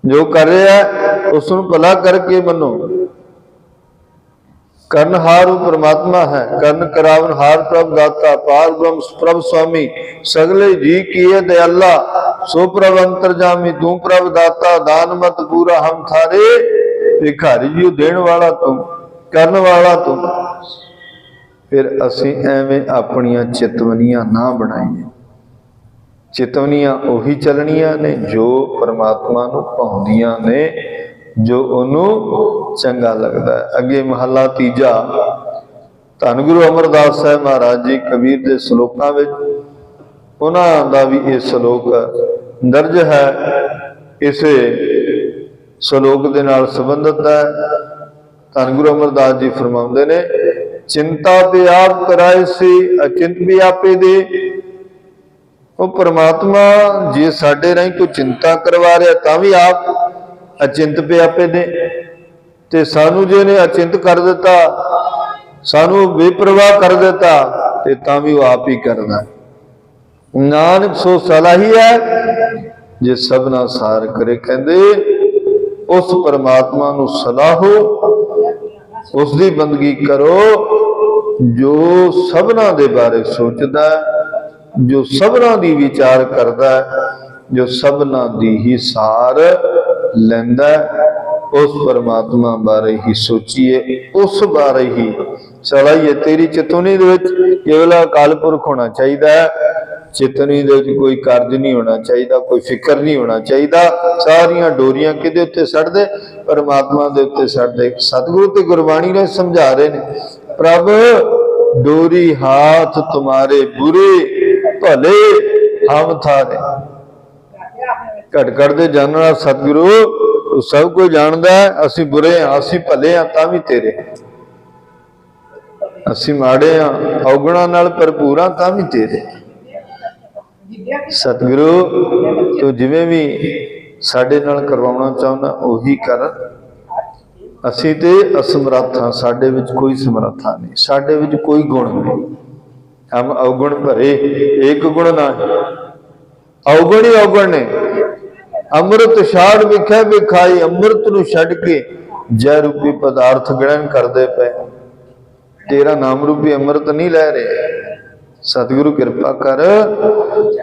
जो कर रहा है उसनों भला करके मनो। करनहार परमात्मा है, कर्ण करावनहार प्रभ दाता, पार ब्रह्म प्रभ स्वामी, सगले जी किए दयाला, सो प्रभ अंतरजामी। तू प्रभ दाता, दान मत पूरा हम थारे, भिखारी जी देण वाला तुम, करन वाला तुम। फिर असी एवें अपनियां चितवनियां ना बनाईए। चितवनियां उही चलनियां ने जो परमात्मा नूं भाउंदियां ने, जो उन्होंने चंगा लगता है। अगे महला तीजा, धन गुरु अमरदास साहब महाराज जी कबीर के श्लोकों में उन्हों का भी ये श्लोक दर्ज है। इस श्लोक के नाल संबंधित है। धन गुरु अमरदास जी फरमाते ने, चिंता ते आप कराए सी, अचिंत भी आपे दे। वो परमात्मा जे साडे राही कोई चिंता करवा रहा तां भी आप अचिंत पियापे ने, ते सानू जे ने अचिंत कर दिता, सानू बेपरवाह कर दिता, ते तां भी वो आप ही करना। नानक सो सलाही है जे सबना सार करे। कहंदे उस परमात्मा नू सलाहो, उसकी बंदगी करो जो सबना दे बारे सोचदा है, जो सबना दी विचार करदा है, जो सबना दी ही सार लैंदा है। उस परमात्मा बारे ही सोचिए, उस बारे ही चलाइए। तेरी चितवनी दे विच केवल अकाल पुरख होना चाहिए, चितवनी दे विच कोई कर्ज नहीं होना चाहिए, कोई फिक्र नहीं होना चाहिए। सारियां डोरियां किहदे उत्ते सट दे? परमात्मा दे उत्ते सट दे। सतगुरु ते गुरबाणी ने समझा रहे ने, प्रभ डोरी हाथ तुम्हारे बुरे भले हम थारे। घट घट दे जानने वाला सतगुरु तू सब कुछ जानदा है, असीं बुरे हां, असीं भले हां तां भी तेरे, असीं माड़े हां औगुणां नाल भरपूर हां तां भी तेरे। सतगुरु तू जिवें भी साडे नाल करवाउणा चाहुंदा उही कर। असीं ते असमर्थ हां, साडे विच कोई समर्था नहीं, साडे विच कोई गुण नहीं। हम अवगुण भरे, एक गुण ना अवगुण ही अवगुण ने। अमृत छाड़ विखै विखाई, अमृत नूं छड्ड के जय रूपी पदार्थ ग्रहण करदे पे, तेरा नाम रूपी अमृत नहीं लै रहे। सतगुरु कृपा कर,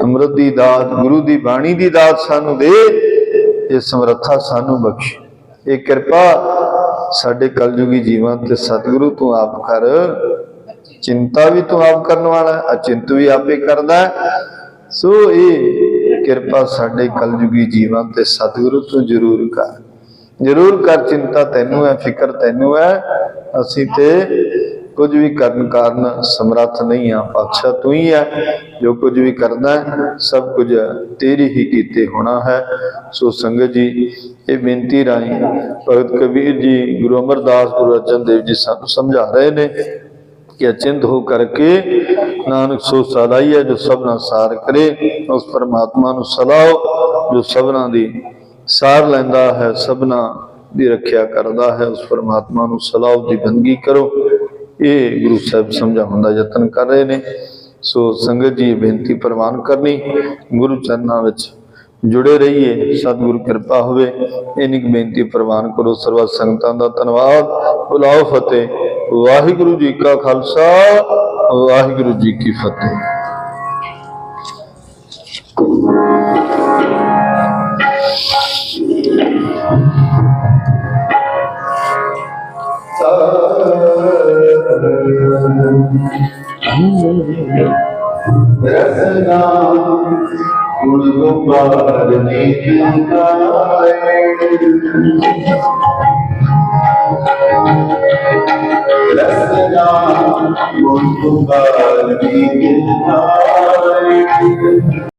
अमृत दी दात, गुरु दी बाणी दी दात सानू दे, ये समर्था सानू बख्श। ये कृपा साडे कलयुगी जीवां ते सतगुरु तू आप कर। चिंता भी तू आप करने वाला है, अचिंत भी आपे करदा है। सो ये कृपा साडे कलयुगी जीवां ते सतगुरु तू जरूर कर, जरूर कर। चिंता तैनू है, फिक्र तैनू है, असीं ते कुछ भी करन कारण समर्थ नहीं हाँ। पातशाह तू ही है, जो कुछ भी करना है सब कुछ तेरी ही कीते होना है। सो संगत जी ये बेनती राही भगत कबीर जी, गुरु अमरदास, गुरु अर्जन देव जी सानू समझा रहे ने कि अचिंत हो करके नानक सो सलाही है जो सबना सार करे। उस परमात्मा नू सलाहो जो सबना दी सार लैंदा है, सबना दी रखिया करदा है। उस परमात्मा नू सलाहो, दी बंदगी करो। ये गुरु साहब समझाउण दा यतन कर रहे ने। सो संगत जी बेनती प्रवान करनी, गुरु चरनां विच जुड़े रहिए, सतगुरु कृपा होवे। इन्नी बेनती प्रवान करो। सर्व संगतां दा धन्नवाद। बुलाओ फतेह। वाहिगुरु जी का खालसा, वाहिगुरु जी की फतेह। रसना गुण गोपाल नीति रसना गुण गोपाल नीति